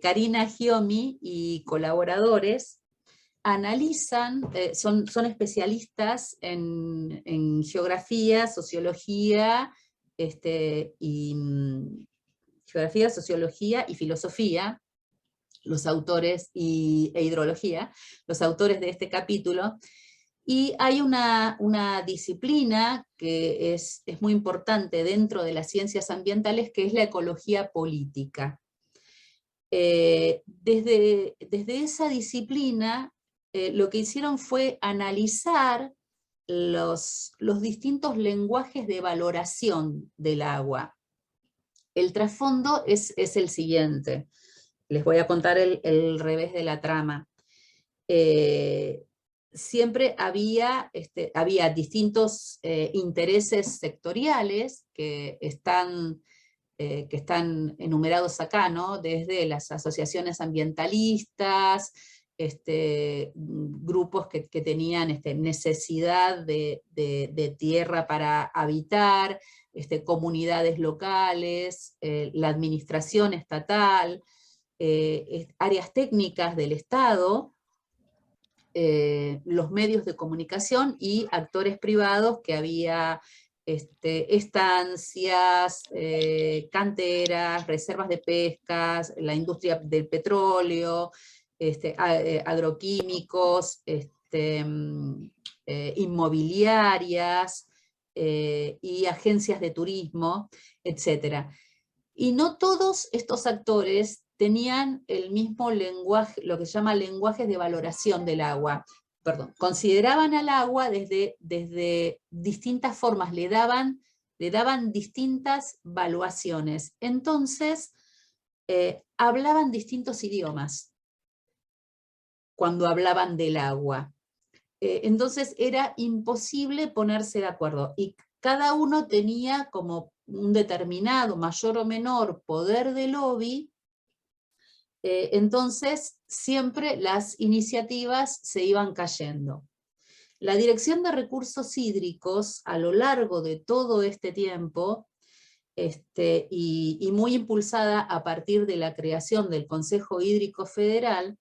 Karina Giomi y colaboradores analizan, son especialistas en geografía, sociología, sociología y filosofía, los autores, e hidrología, los autores de este capítulo. Y hay una disciplina que es muy importante dentro de las ciencias ambientales, que es la ecología política. Desde esa disciplina, lo que hicieron fue analizar los distintos lenguajes de valoración del agua. El trasfondo es el siguiente. Les voy a contar el revés de la trama. Siempre había distintos intereses sectoriales que están enumerados acá, ¿no? Desde las asociaciones ambientalistas, grupos que tenían necesidad de tierra para habitar, comunidades locales, la administración estatal, áreas técnicas del Estado, los medios de comunicación y actores privados, que había estancias, canteras, reservas de pescas, la industria del petróleo, agroquímicos, inmobiliarias y agencias de turismo, etc. Y no todos estos actores tenían el mismo lenguaje, lo que se llama lenguajes de valoración del agua. Perdón, consideraban al agua desde distintas formas, le daban le daban distintas valuaciones. Entonces, hablaban distintos idiomas cuando hablaban del agua. Entonces era imposible ponerse de acuerdo, y cada uno tenía como un determinado, mayor o menor, poder de lobby. Entonces siempre las iniciativas se iban cayendo. La Dirección de Recursos Hídricos, a lo largo de todo este tiempo, y muy impulsada a partir de la creación del Consejo Hídrico Federal,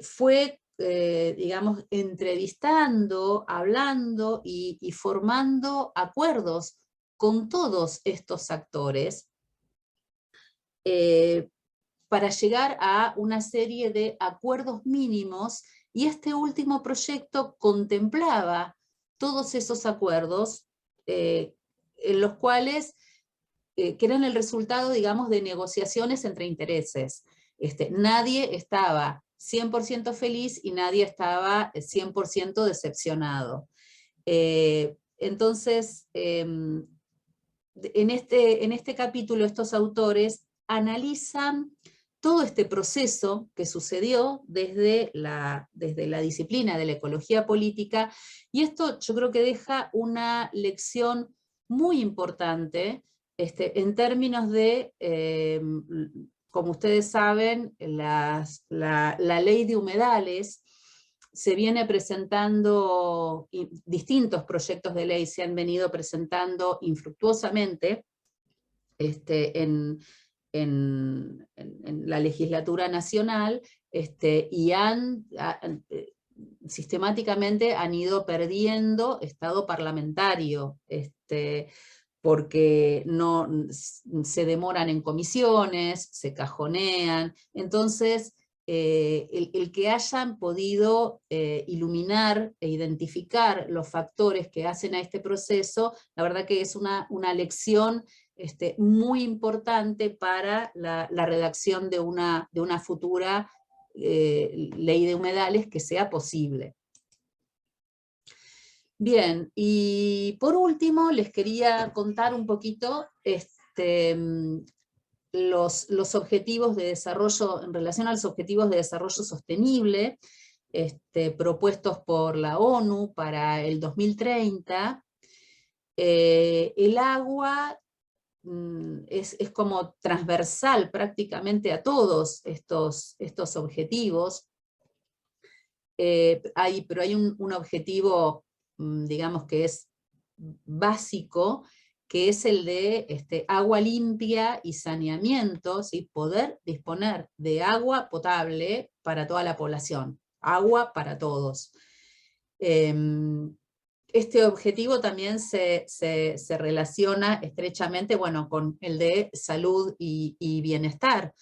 fue, digamos, entrevistando, hablando y formando acuerdos con todos estos actores para llegar a una serie de acuerdos mínimos, y este último proyecto contemplaba todos esos acuerdos en los cuales, que eran el resultado, digamos, de negociaciones entre intereses. Nadie estaba 100% feliz y nadie estaba 100% decepcionado. Entonces, en este capítulo estos autores analizan todo este proceso que sucedió desde la disciplina de la ecología política, y esto yo creo que deja una lección muy importante en términos de, como ustedes saben, la ley de humedales se viene presentando, distintos proyectos de ley se han venido presentando infructuosamente en la legislatura nacional, y sistemáticamente han ido perdiendo estado parlamentario, porque no, se demoran en comisiones, se cajonean. Entonces, el que hayan podido iluminar e identificar los factores que hacen a este proceso, la verdad que es una lección muy importante para la redacción de una futura ley de humedales que sea posible. Bien, y por último les quería contar un poquito los objetivos de desarrollo, en relación a los objetivos de desarrollo sostenible propuestos por la ONU para el 2030. El agua es como transversal prácticamente a todos estos objetivos. Pero hay un objetivo, digamos, que es básico, que es el de agua limpia y saneamiento, ¿sí? Poder disponer de agua potable para toda la población, agua para todos. Este objetivo también se relaciona estrechamente, bueno, con el de salud y bienestar,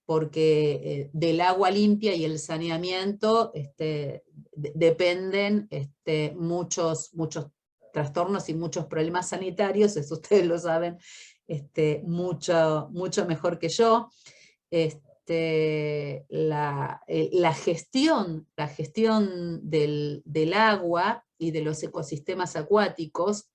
porque del agua limpia y el saneamiento dependen muchos trastornos y muchos problemas sanitarios, eso ustedes lo saben mucho mejor que yo. La gestión del agua y de los ecosistemas acuáticos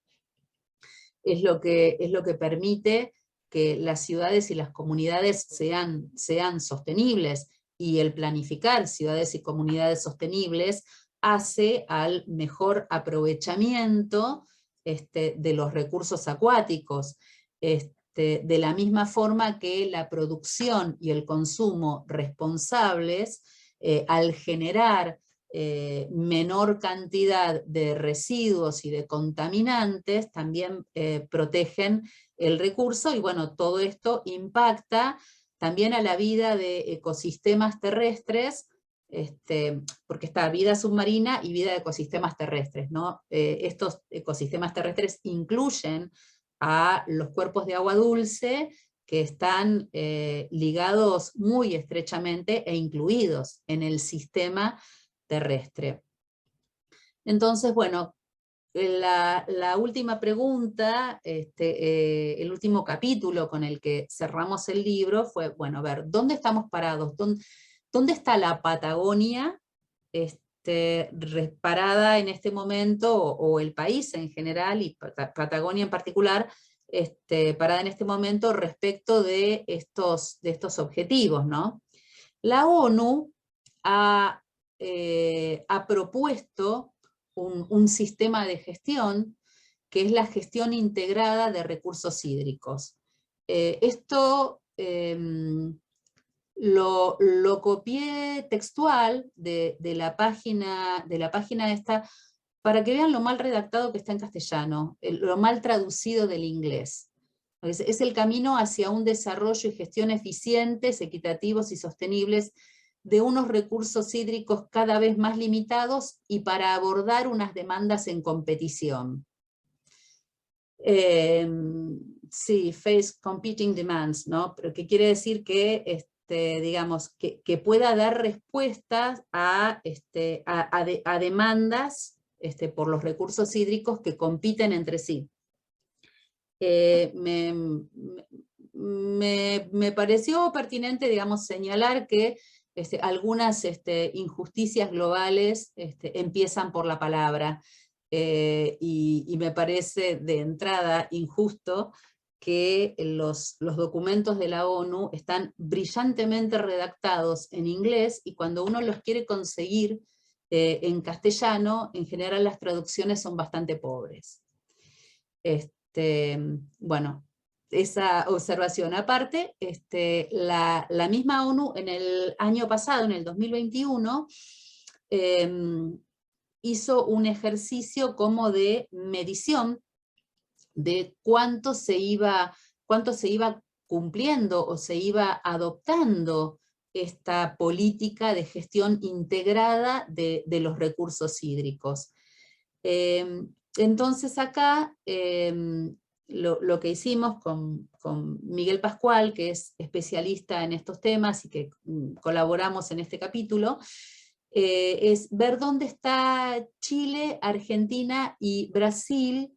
es lo que permite que las ciudades y las comunidades sean sostenibles, y el planificar ciudades y comunidades sostenibles hace al mejor aprovechamiento de los recursos acuáticos, de la misma forma que la producción y el consumo responsables, al generar menor cantidad de residuos y de contaminantes, también protegen el recurso, y bueno, todo esto impacta también a la vida de ecosistemas terrestres, porque está vida submarina y vida de ecosistemas terrestres, ¿no? Estos ecosistemas terrestres incluyen a los cuerpos de agua dulce, que están ligados muy estrechamente e incluidos en el sistema terrestre. Entonces, bueno, la última pregunta, el último capítulo con el que cerramos el libro fue, bueno, a ver, ¿dónde estamos parados? ¿Dónde está la Patagonia parada en este momento, o el país en general, y Patagonia en particular, parada en este momento respecto de estos objetivos, ¿no? La ONU ha propuesto un sistema de gestión que es la gestión integrada de recursos hídricos. Esto lo copié textual de la página esta, para que vean lo mal redactado que está en castellano, lo mal traducido del inglés. Es el camino hacia un desarrollo y gestión eficientes, equitativos y sostenibles de unos recursos hídricos cada vez más limitados y para abordar unas demandas en competición. Sí, face competing demands, ¿no? Pero que quiere decir que, digamos, que pueda dar respuestas a demandas por los recursos hídricos que compiten entre sí. Me pareció pertinente, digamos, señalar que algunas injusticias globales empiezan por la palabra, y me parece de entrada injusto que los documentos de la ONU están brillantemente redactados en inglés, y cuando uno los quiere conseguir en castellano, en general las traducciones son bastante pobres. Bueno, esa observación. Aparte, la misma ONU en el año pasado, en el 2021, hizo un ejercicio como de medición de cuánto se iba cumpliendo o se iba adoptando esta política de gestión integrada de los recursos hídricos. Entonces acá lo que hicimos con Miguel Pascual, que es especialista en estos temas y que colaboramos en este capítulo, es ver dónde está Chile, Argentina y Brasil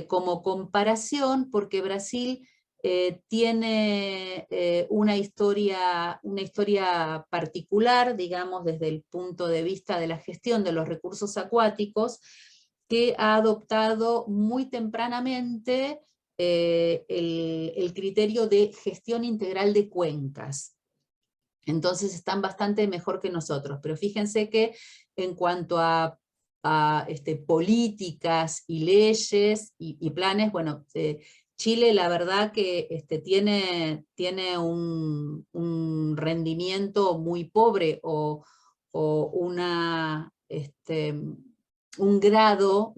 como comparación, porque Brasil tiene una historia particular, digamos, desde el punto de vista de la gestión de los recursos acuáticos, que ha adoptado muy tempranamente el criterio de gestión integral de cuencas. Entonces están bastante mejor que nosotros, pero fíjense que en cuanto a políticas y leyes y planes, bueno, Chile la verdad que tiene un rendimiento muy pobre, o un grado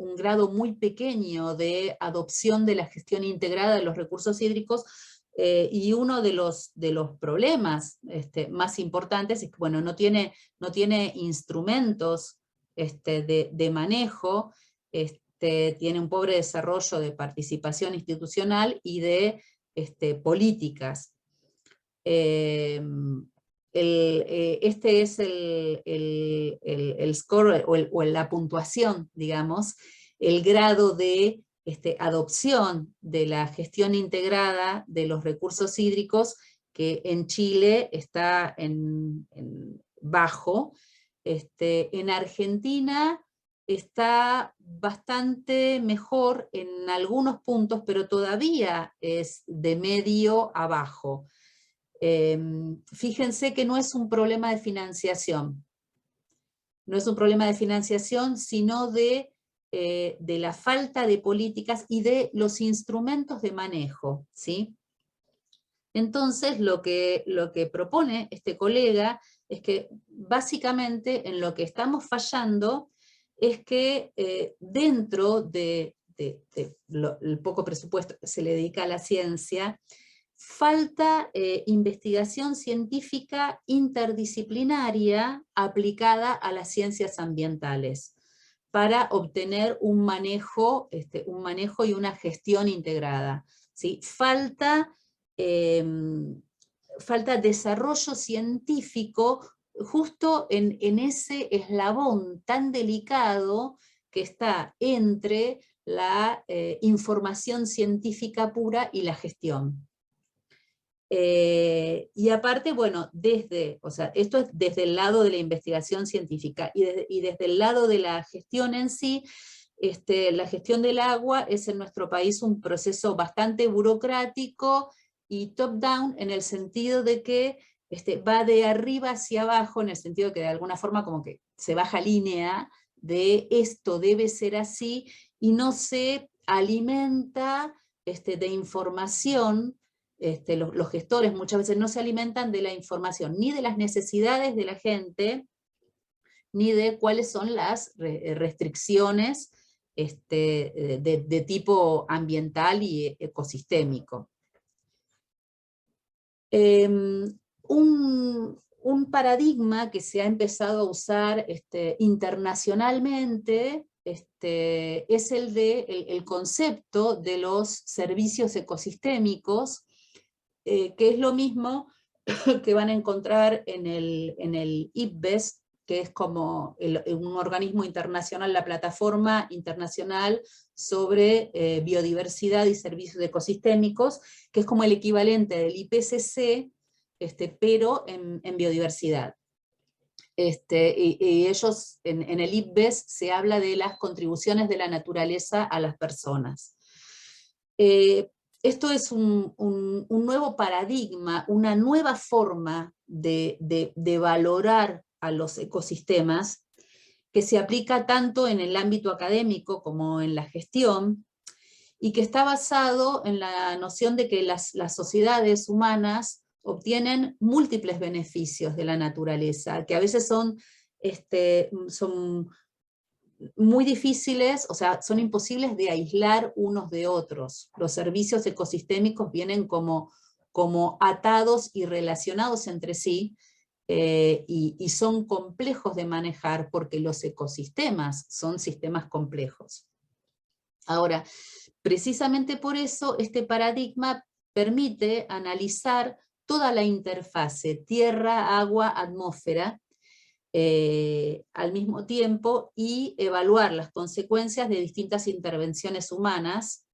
muy pequeño de adopción de la gestión integrada de los recursos hídricos, y uno de los problemas más importantes es que, bueno, no tiene instrumentos de manejo, tiene un pobre desarrollo de participación institucional y de políticas. Este es el score, o la puntuación, digamos, el grado de adopción de la gestión integrada de los recursos hídricos, que en Chile está en bajo. En Argentina está bastante mejor en algunos puntos, pero todavía es de medio a bajo. Fíjense que no es un problema de financiación. No es un problema de financiación, sino de la falta de políticas y de los instrumentos de manejo, ¿sí? Entonces, lo que propone este colega es que básicamente en lo que estamos fallando es que dentro del poco presupuesto que se le dedica a la ciencia, falta investigación científica interdisciplinaria aplicada a las ciencias ambientales para obtener un manejo y una gestión integrada, ¿sí? Falta desarrollo científico justo en ese eslabón tan delicado que está entre la información científica pura y la gestión. Y aparte, bueno, o sea, esto es desde el lado de la investigación científica, y desde el lado de la gestión en sí, la gestión del agua es en nuestro país un proceso bastante burocrático y top-down, en el sentido de que va de arriba hacia abajo, en el sentido de que de alguna forma como que se baja línea de esto debe ser así, y no se alimenta de información. Los gestores muchas veces no se alimentan de la información, ni de las necesidades de la gente, ni de cuáles son las restricciones de tipo ambiental y ecosistémico. Un paradigma que se ha empezado a usar internacionalmente es el concepto de los servicios ecosistémicos, que es lo mismo que van a encontrar en el IPBES, que es como un organismo internacional, la plataforma internacional sobre biodiversidad y servicios ecosistémicos, que es como el equivalente del IPCC, pero en biodiversidad. Y ellos, en el IPBES, se habla de las contribuciones de la naturaleza a las personas. Esto es un nuevo paradigma, una nueva forma de valorar a los ecosistemas, que se aplica tanto en el ámbito académico como en la gestión, y que está basado en la noción de que las sociedades humanas obtienen múltiples beneficios de la naturaleza, que a veces son muy difíciles, o sea, son imposibles de aislar unos de otros. Los servicios ecosistémicos vienen como atados y relacionados entre sí, y son complejos de manejar porque los ecosistemas son sistemas complejos. Ahora, precisamente por eso este paradigma permite analizar toda la interfase tierra, agua, atmósfera, al mismo tiempo, y evaluar las consecuencias de distintas intervenciones humanas,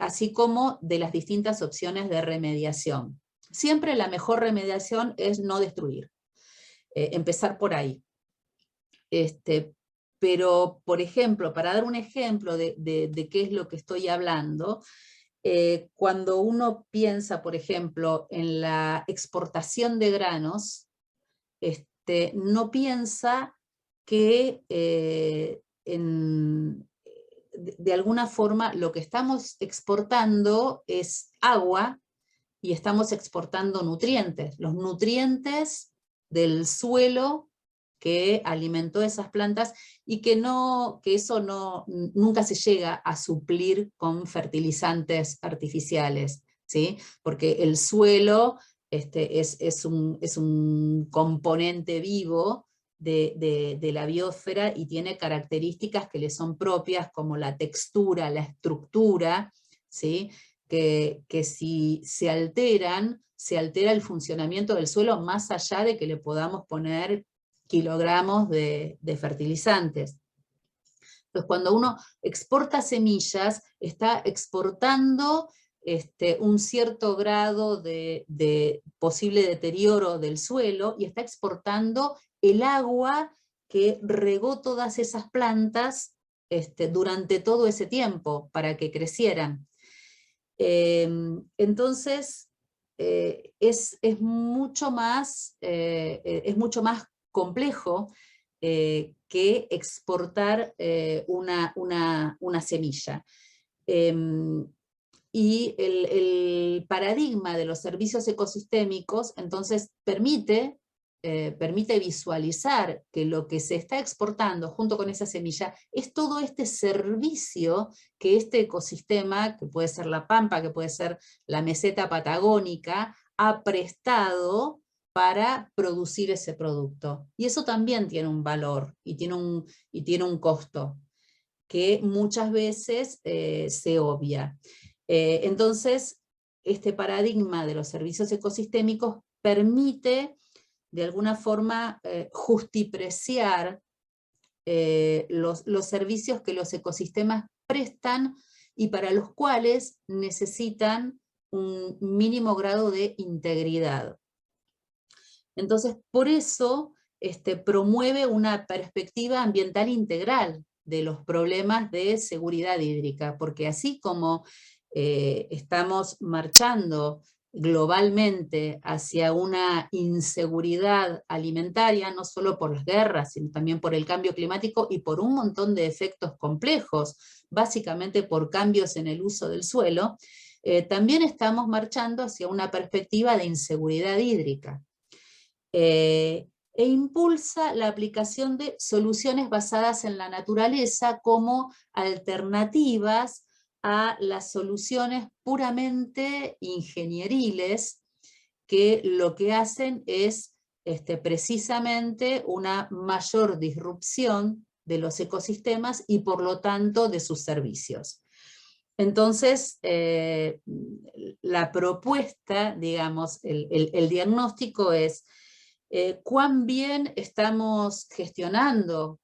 así como de las distintas opciones de remediación. Siempre la mejor remediación es no destruir, empezar por ahí. Pero, por ejemplo, para dar un ejemplo de qué es lo que estoy hablando, cuando uno piensa, por ejemplo, en la exportación de granos, no piensa que de alguna forma lo que estamos exportando es agua, y estamos exportando nutrientes, los nutrientes del suelo que alimentó esas plantas, y que eso nunca se llega a suplir con fertilizantes artificiales, ¿sí? Porque el suelo es un componente vivo de la biosfera, y tiene características que le son propias, como la textura, la estructura, ¿sí? Que si se alteran, se altera el funcionamiento del suelo, más allá de que le podamos poner kilogramos de fertilizantes. Entonces, cuando uno exporta semillas, está exportando un cierto grado de posible deterioro del suelo, y está exportando el agua que regó todas esas plantas durante todo ese tiempo para que crecieran. Entonces, es mucho más complejo que exportar una semilla. Y el paradigma de los servicios ecosistémicos, entonces, permite visualizar que lo que se está exportando junto con esa semilla es todo este servicio que este ecosistema, que puede ser la pampa, que puede ser la meseta patagónica, ha prestado para producir ese producto. Y eso también tiene un valor y tiene un costo que muchas veces se obvia. Entonces, este paradigma de los servicios ecosistémicos permite de alguna forma justipreciar los servicios que los ecosistemas prestan, y para los cuales necesitan un mínimo grado de integridad. Entonces, por eso promueve una perspectiva ambiental integral de los problemas de seguridad hídrica, porque así como estamos marchando globalmente hacia una inseguridad alimentaria, no solo por las guerras, sino también por el cambio climático y por un montón de efectos complejos, básicamente por cambios en el uso del suelo, también estamos marchando hacia una perspectiva de inseguridad hídrica. E impulsa la aplicación de soluciones basadas en la naturaleza como alternativas a las soluciones puramente ingenieriles, que lo que hacen es precisamente una mayor disrupción de los ecosistemas y por lo tanto de sus servicios. Entonces, la propuesta, digamos, el diagnóstico es cuán bien estamos gestionando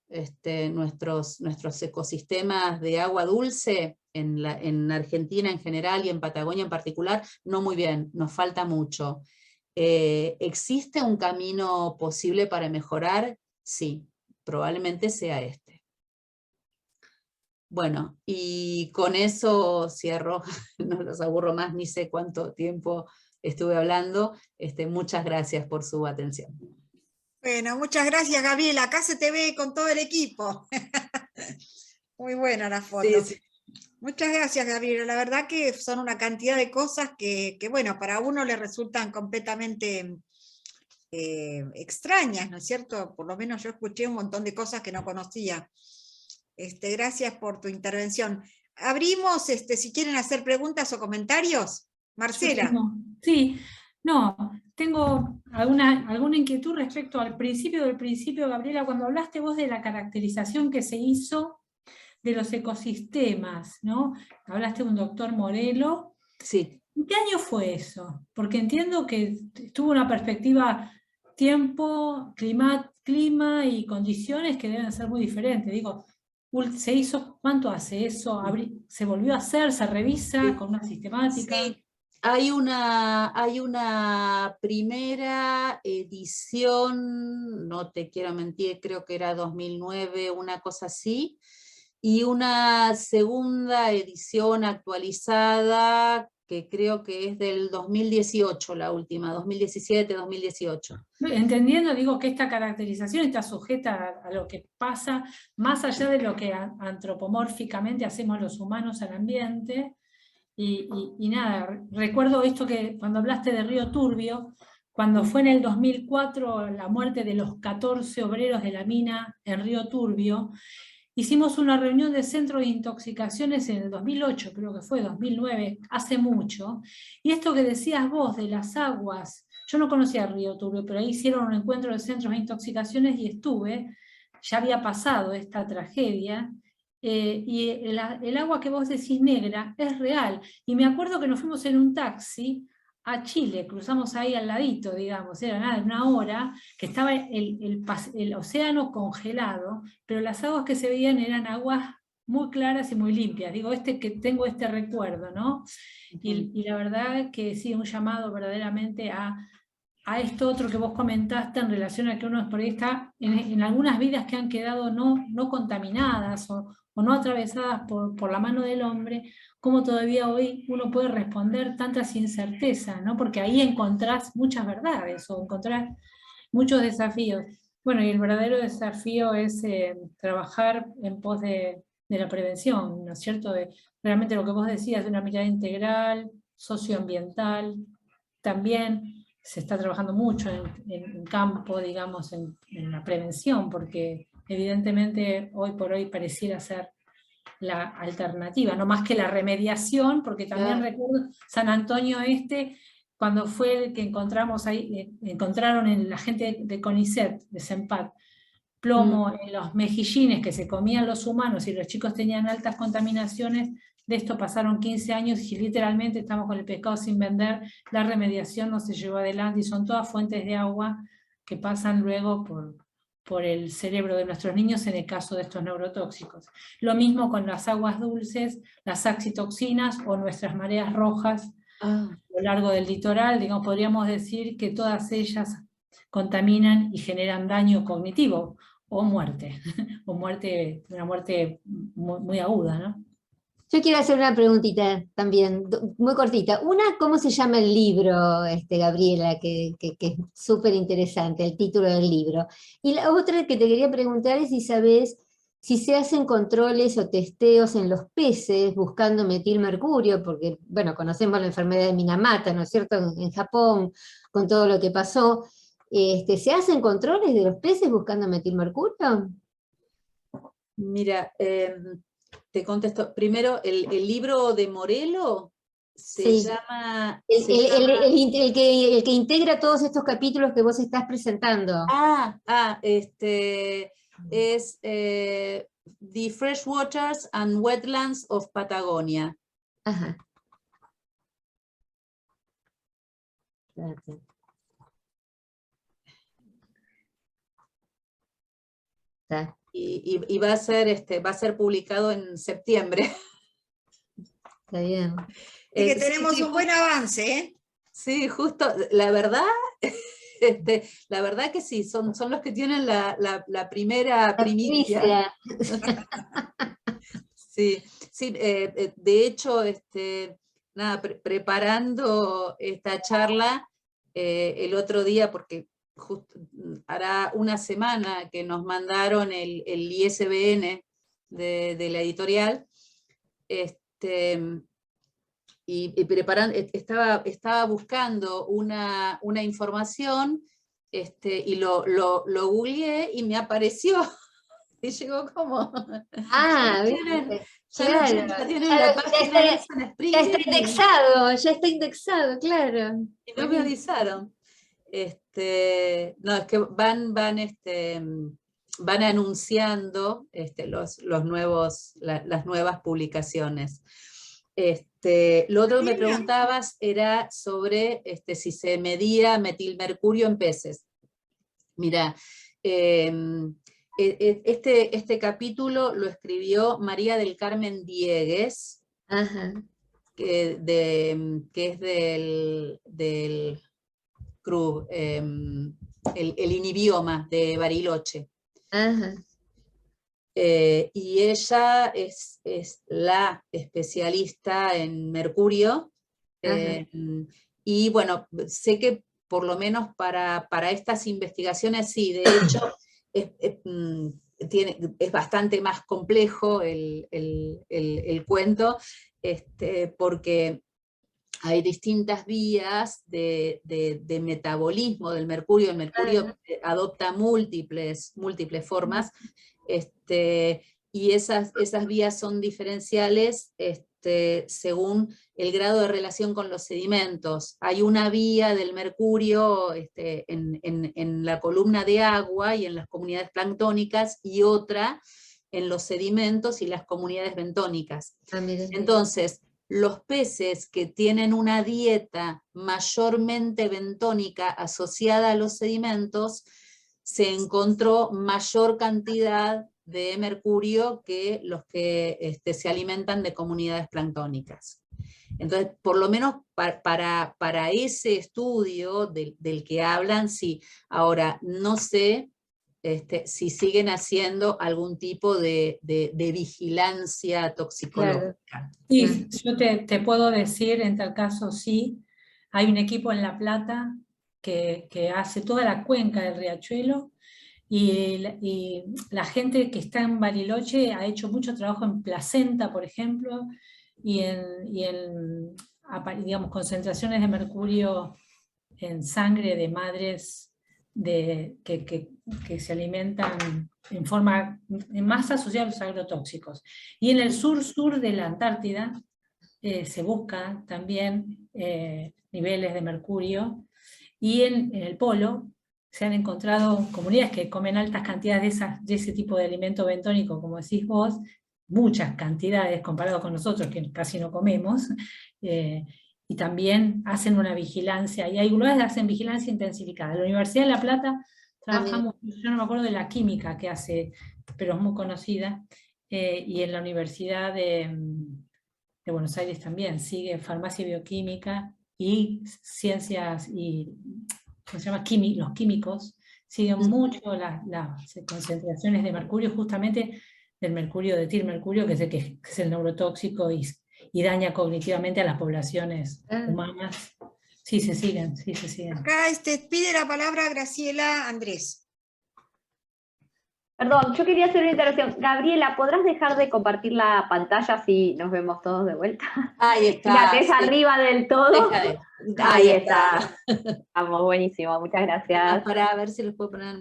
nuestros ecosistemas de agua dulce en Argentina en general y en Patagonia en particular. No muy bien, nos falta mucho. ¿Existe un camino posible para mejorar? Sí, probablemente sea este. Bueno, y con eso cierro, no los aburro más, ni sé cuánto tiempo estuve hablando. Muchas gracias por su atención. Bueno, muchas gracias, Gabriela. Acá se te ve con todo el equipo. Muy buena la foto. Sí, sí. Muchas gracias, Gabriela. La verdad que son una cantidad de cosas que bueno, para uno le resultan completamente extrañas, ¿no es cierto? Por lo menos yo escuché un montón de cosas que no conocía. Gracias por tu intervención. Abrimos, si quieren hacer preguntas o comentarios. Marcela. Sí, no, tengo alguna inquietud respecto al principio del principio, Gabriela, cuando hablaste vos de la caracterización que se hizo de los ecosistemas, ¿no? Hablaste de un doctor Morelo. Sí. ¿En qué año fue eso? Porque entiendo que tuvo una perspectiva tiempo, clima y condiciones que deben ser muy diferentes. Digo, ¿se hizo cuánto hace eso? ¿Se volvió a hacer? ¿Se revisa con una sistemática? Sí. Hay una primera edición, no te quiero mentir, creo que era 2009, una cosa así, y una segunda edición actualizada que creo que es del 2018, la última, 2017, 2018. Entendiendo, digo, que esta caracterización está sujeta a lo que pasa, más allá de lo que antropomórficamente hacemos los humanos al ambiente. Y nada, recuerdo esto que cuando hablaste de Río Turbio, cuando fue en el 2004 la muerte de los 14 obreros de la mina en Río Turbio, hicimos una reunión de centro de intoxicaciones en el 2008, creo que fue 2009, hace mucho, y esto que decías vos de las aguas, yo no conocía Río Turbio, pero ahí hicieron un encuentro de centros de intoxicaciones y estuve, ya había pasado esta tragedia, y el agua que vos decís negra es real. Y me acuerdo que nos fuimos en un taxi a Chile, cruzamos ahí al ladito, digamos, era nada, una hora, que estaba el océano congelado, pero las aguas que se veían eran aguas muy claras y muy limpias. Digo, que tengo este recuerdo, ¿no? Y la verdad que sí, un llamado verdaderamente a esto otro que vos comentaste en relación a que uno por ahí está en algunas vidas que han quedado no contaminadas o no atravesadas por la mano del hombre, cómo todavía hoy uno puede responder tantas incertezas, ¿no? Porque ahí encontrás muchas verdades o encontrás muchos desafíos. Bueno, y el verdadero desafío es trabajar en pos de la prevención, ¿no es cierto? Realmente lo que vos decías, de una mirada integral, socioambiental, también se está trabajando mucho en campo, digamos, en la prevención, porque evidentemente hoy por hoy pareciera ser la alternativa, no más que la remediación, porque también recuerdo San Antonio cuando fue el que encontramos ahí, encontraron en la gente de CONICET, de CENPAT, plomo en los mejillines que se comían los humanos y los chicos tenían altas contaminaciones. De esto pasaron 15 años y literalmente estamos con el pescado sin vender, la remediación no se llevó adelante y son todas fuentes de agua que pasan luego por el cerebro de nuestros niños en el caso de estos neurotóxicos. Lo mismo con las aguas dulces, las axitoxinas o nuestras mareas rojas a lo largo del litoral, digamos, podríamos decir que todas ellas contaminan y generan daño cognitivo o muerte, o una muerte muy aguda, ¿no? Yo quiero hacer una preguntita también, muy cortita. Una, ¿cómo se llama el libro, Gabriela? Que es súper interesante, el título del libro. Y la otra que te quería preguntar es si sabes si se hacen controles o testeos en los peces buscando metilmercurio, porque, bueno, conocemos la enfermedad de Minamata, ¿no es cierto?, en Japón, con todo lo que pasó. ¿Se hacen controles de los peces buscando metilmercurio? Mira, te contesto. Primero, el libro de Morello se llama... El que integra todos estos capítulos que vos estás presentando. Es The Freshwaters and Wetlands of Patagonia. Ajá. Espérate. Está. Y va a ser publicado en septiembre. Está bien. Es que tenemos un buen avance, ¿eh? Sí, justo, la verdad, la verdad que sí, son los que tienen la primera primicia. Sí, de hecho, preparando esta charla, el otro día, porque hará una semana que nos mandaron el ISBN de la editorial, y preparando, estaba buscando una información, y lo googleé y me apareció, y llegó como... Ah, ya tienen la página en Spring. Ya está indexado, claro. Y no me avisaron. No, es que van anunciando las nuevas publicaciones. Lo otro que me preguntabas era sobre si se medía metilmercurio en peces. Mira, este capítulo lo escribió María del Carmen Diegues, que es del CRUB, el Inibioma de Bariloche. Y ella es la especialista en mercurio, y bueno, sé que por lo menos para estas investigaciones sí, de hecho es bastante más complejo el cuento, porque hay distintas vías de metabolismo del mercurio. El mercurio adopta múltiples formas, y esas vías son diferenciales según el grado de relación con los sedimentos. Hay una vía del mercurio en la columna de agua y en las comunidades planctónicas, y otra en los sedimentos y las comunidades bentónicas. Entonces, los peces que tienen una dieta mayormente bentónica asociada a los sedimentos, se encontró mayor cantidad de mercurio que los que se alimentan de comunidades planctónicas. Entonces, por lo menos para ese estudio del que hablan, sí. Ahora, no sé si siguen haciendo algún tipo de vigilancia toxicológica. Claro. Sí, yo te puedo decir, en tal caso sí, hay un equipo en La Plata que hace toda la cuenca del riachuelo, y la gente que está en Bariloche ha hecho mucho trabajo en placenta, por ejemplo, y en digamos, concentraciones de mercurio en sangre de madres que se alimentan en masa asociada a los agrotóxicos. Y en el sur de la Antártida se busca también niveles de mercurio, y en el polo se han encontrado comunidades que comen altas cantidades de ese tipo de alimento bentónico, como decís vos, muchas cantidades comparado con nosotros, que casi no comemos, y también hacen una vigilancia, y hay lugares que hacen vigilancia intensificada. La Universidad de La Plata trabajamos, yo no me acuerdo de la química que hace, pero es muy conocida, y en la Universidad de de Buenos Aires también, sigue farmacia y bioquímica y ciencias y, ¿cómo se llama? Los químicos, siguen mucho las concentraciones de mercurio, justamente del mercurio, de etilmercurio, que es el neurotóxico y daña cognitivamente a las poblaciones humanas. Sí, se siguen. Acá pide la palabra Graciela Andrés. Perdón, yo quería hacer una intervención. Gabriela, ¿podrás dejar de compartir la pantalla si nos vemos todos de vuelta? Ahí está. La que es arriba del todo. Ahí está. Vamos, buenísimo, muchas gracias. Para ver si los puedo poner.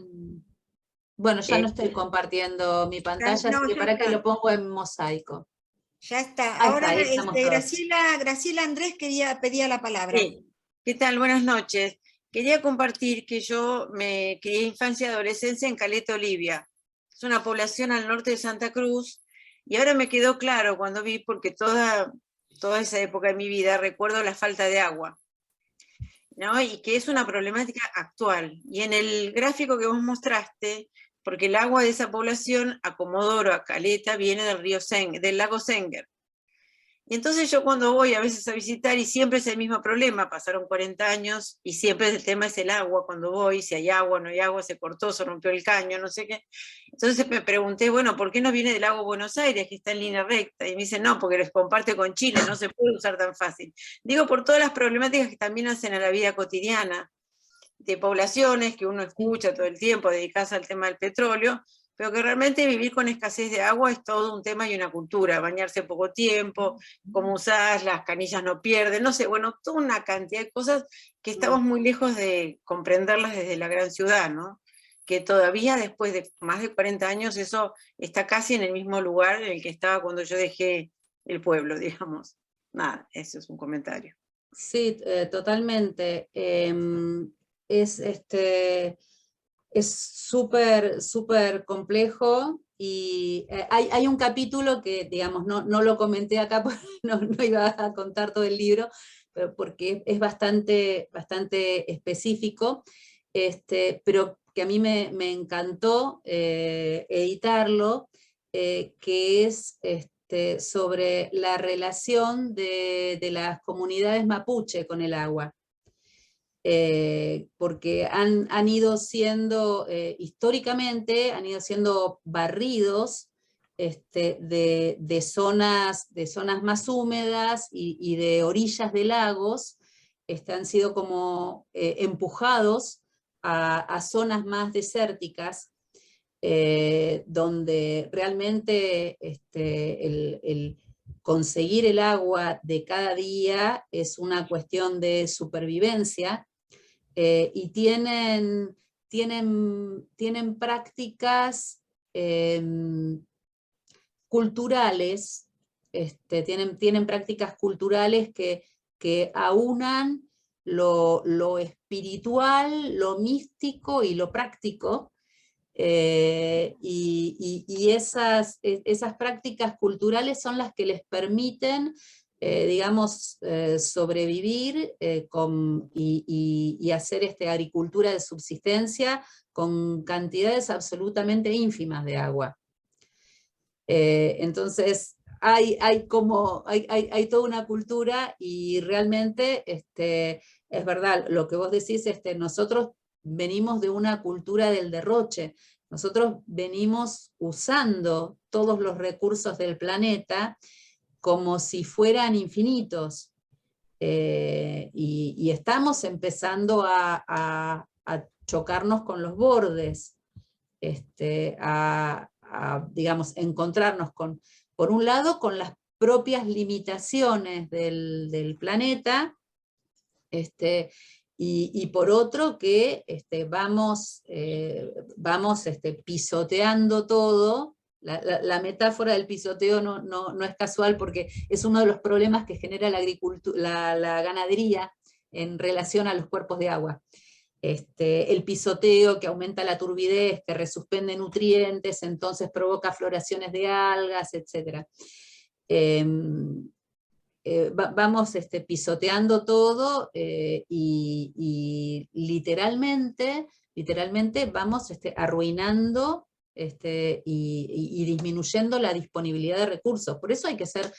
Bueno, ya no estoy compartiendo mi pantalla, así que para que lo pongo en mosaico. Ya está. Ahí Ahora está, ahí estamos todos. Graciela Andrés pedía la palabra. Sí. ¿Qué tal? Buenas noches. Quería compartir que yo me crié infancia y adolescencia en Caleta, Olivia. Es una población al norte de Santa Cruz, y ahora me quedó claro cuando vi, porque toda esa época de mi vida recuerdo la falta de agua, ¿no? Y que es una problemática actual. Y en el gráfico que vos mostraste, porque el agua de esa población, a Comodoro, a Caleta, viene del lago Senger. Y entonces yo cuando voy a veces a visitar, y siempre es el mismo problema, pasaron 40 años, y siempre el tema es el agua cuando voy, si hay agua, no hay agua, se cortó, se rompió el caño, no sé qué. Entonces me pregunté, bueno, ¿por qué no viene del lago Buenos Aires, que está en línea recta? Y me dicen, no, porque les comparte con Chile, no se puede usar tan fácil. Digo, por todas las problemáticas que también hacen a la vida cotidiana, de poblaciones que uno escucha todo el tiempo dedicadas al tema del petróleo, pero que realmente vivir con escasez de agua es todo un tema y una cultura, bañarse poco tiempo, cómo usás, las canillas no pierden, no sé, bueno, toda una cantidad de cosas que estamos muy lejos de comprenderlas desde la gran ciudad, ¿no? Que todavía después de más de 40 años eso está casi en el mismo lugar en el que estaba cuando yo dejé el pueblo, digamos. Nada, eso es un comentario. Sí, totalmente. Es súper complejo, y hay un capítulo que, digamos, no lo comenté acá, porque no iba a contar todo el libro, pero porque es bastante específico, pero que a mí me encantó editarlo, que es sobre la relación de las comunidades mapuche con el agua. Porque han ido siendo, históricamente, han ido siendo barridos de zonas más húmedas y de orillas de lagos, han sido como empujados a zonas más desérticas, donde realmente el conseguir el agua de cada día es una cuestión de supervivencia, y tienen prácticas culturales, tienen prácticas culturales que aunan lo espiritual, lo místico y lo práctico, y esas prácticas culturales son las que les permiten, digamos, sobrevivir y hacer agricultura de subsistencia con cantidades absolutamente ínfimas de agua. Entonces, hay toda una cultura, y realmente es verdad lo que vos decís, nosotros venimos de una cultura del derroche, nosotros venimos usando todos los recursos del planeta como si fueran infinitos, y estamos empezando a chocarnos con los bordes, digamos, encontrarnos por un lado, con las propias limitaciones del planeta, y por otro que vamos pisoteando todo. La metáfora del pisoteo no es casual, porque es uno de los problemas que genera la ganadería en relación a los cuerpos de agua. El pisoteo que aumenta la turbidez, que resuspende nutrientes, entonces provoca floraciones de algas, etc. Vamos pisoteando todo, y literalmente vamos arruinando y disminuyendo la disponibilidad de recursos. Por eso hay que ser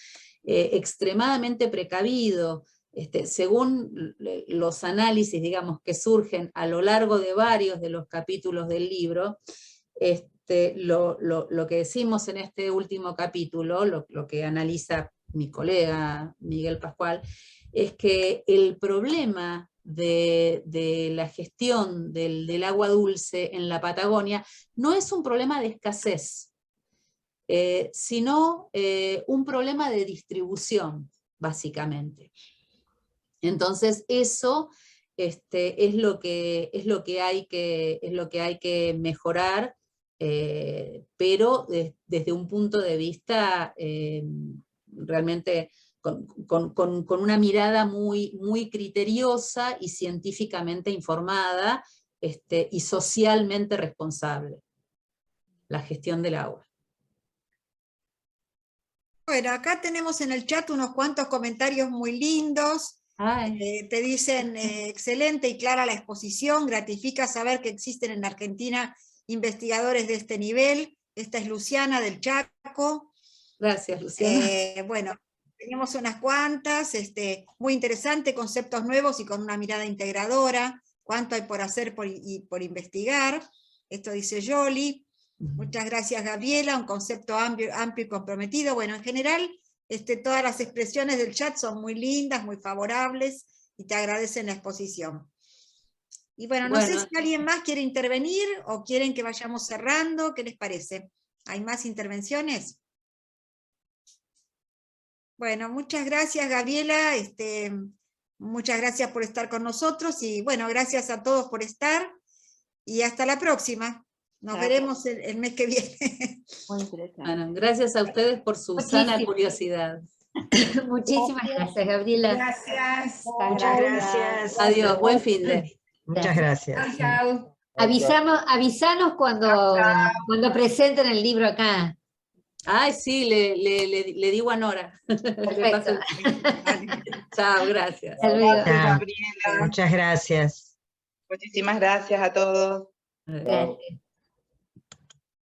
extremadamente precavido. Según los análisis, digamos, que surgen a lo largo de varios de los capítulos del libro, lo que decimos en este último capítulo, lo que analiza mi colega Miguel Pascual, es que el problema de la gestión del agua dulce en la Patagonia no es un problema de escasez, sino un problema de distribución, básicamente. Entonces eso es lo que hay que mejorar, pero desde un punto de vista realmente con una mirada muy criteriosa y científicamente informada, y socialmente responsable, la gestión del agua. Bueno, acá tenemos en el chat unos cuantos comentarios muy lindos. Te dicen, excelente y clara la exposición, gratifica saber que existen en Argentina investigadores de este nivel. Esta es Luciana del Chaco. Gracias, Luciana. Bueno, tenemos unas cuantas, muy interesante, conceptos nuevos y con una mirada integradora, cuánto hay por hacer y por investigar. Esto dice Yoli. Muchas gracias, Gabriela, un concepto amplio y comprometido. Bueno, en general, todas las expresiones del chat son muy lindas, muy favorables, y te agradecen la exposición. Y bueno, no sé si alguien más quiere intervenir, o quieren que vayamos cerrando, ¿qué les parece? ¿Hay más intervenciones? Bueno, muchas gracias, Gabriela, muchas gracias por estar con nosotros, y bueno, gracias a todos por estar, y hasta la próxima. Nos veremos el mes que viene. Muy interesante. Bueno, gracias a ustedes por su sana curiosidad. Muchísimas gracias, Gabriela. Gracias. Muchas gracias. Adiós, buen fin de. Muchas gracias. Chao. Avisanos cuando presenten el libro acá. Ay, sí, le digo a Nora. Perfecto. Chao, gracias. Hasta luego. Chao. Muchas gracias. Muchísimas gracias a todos. Gracias.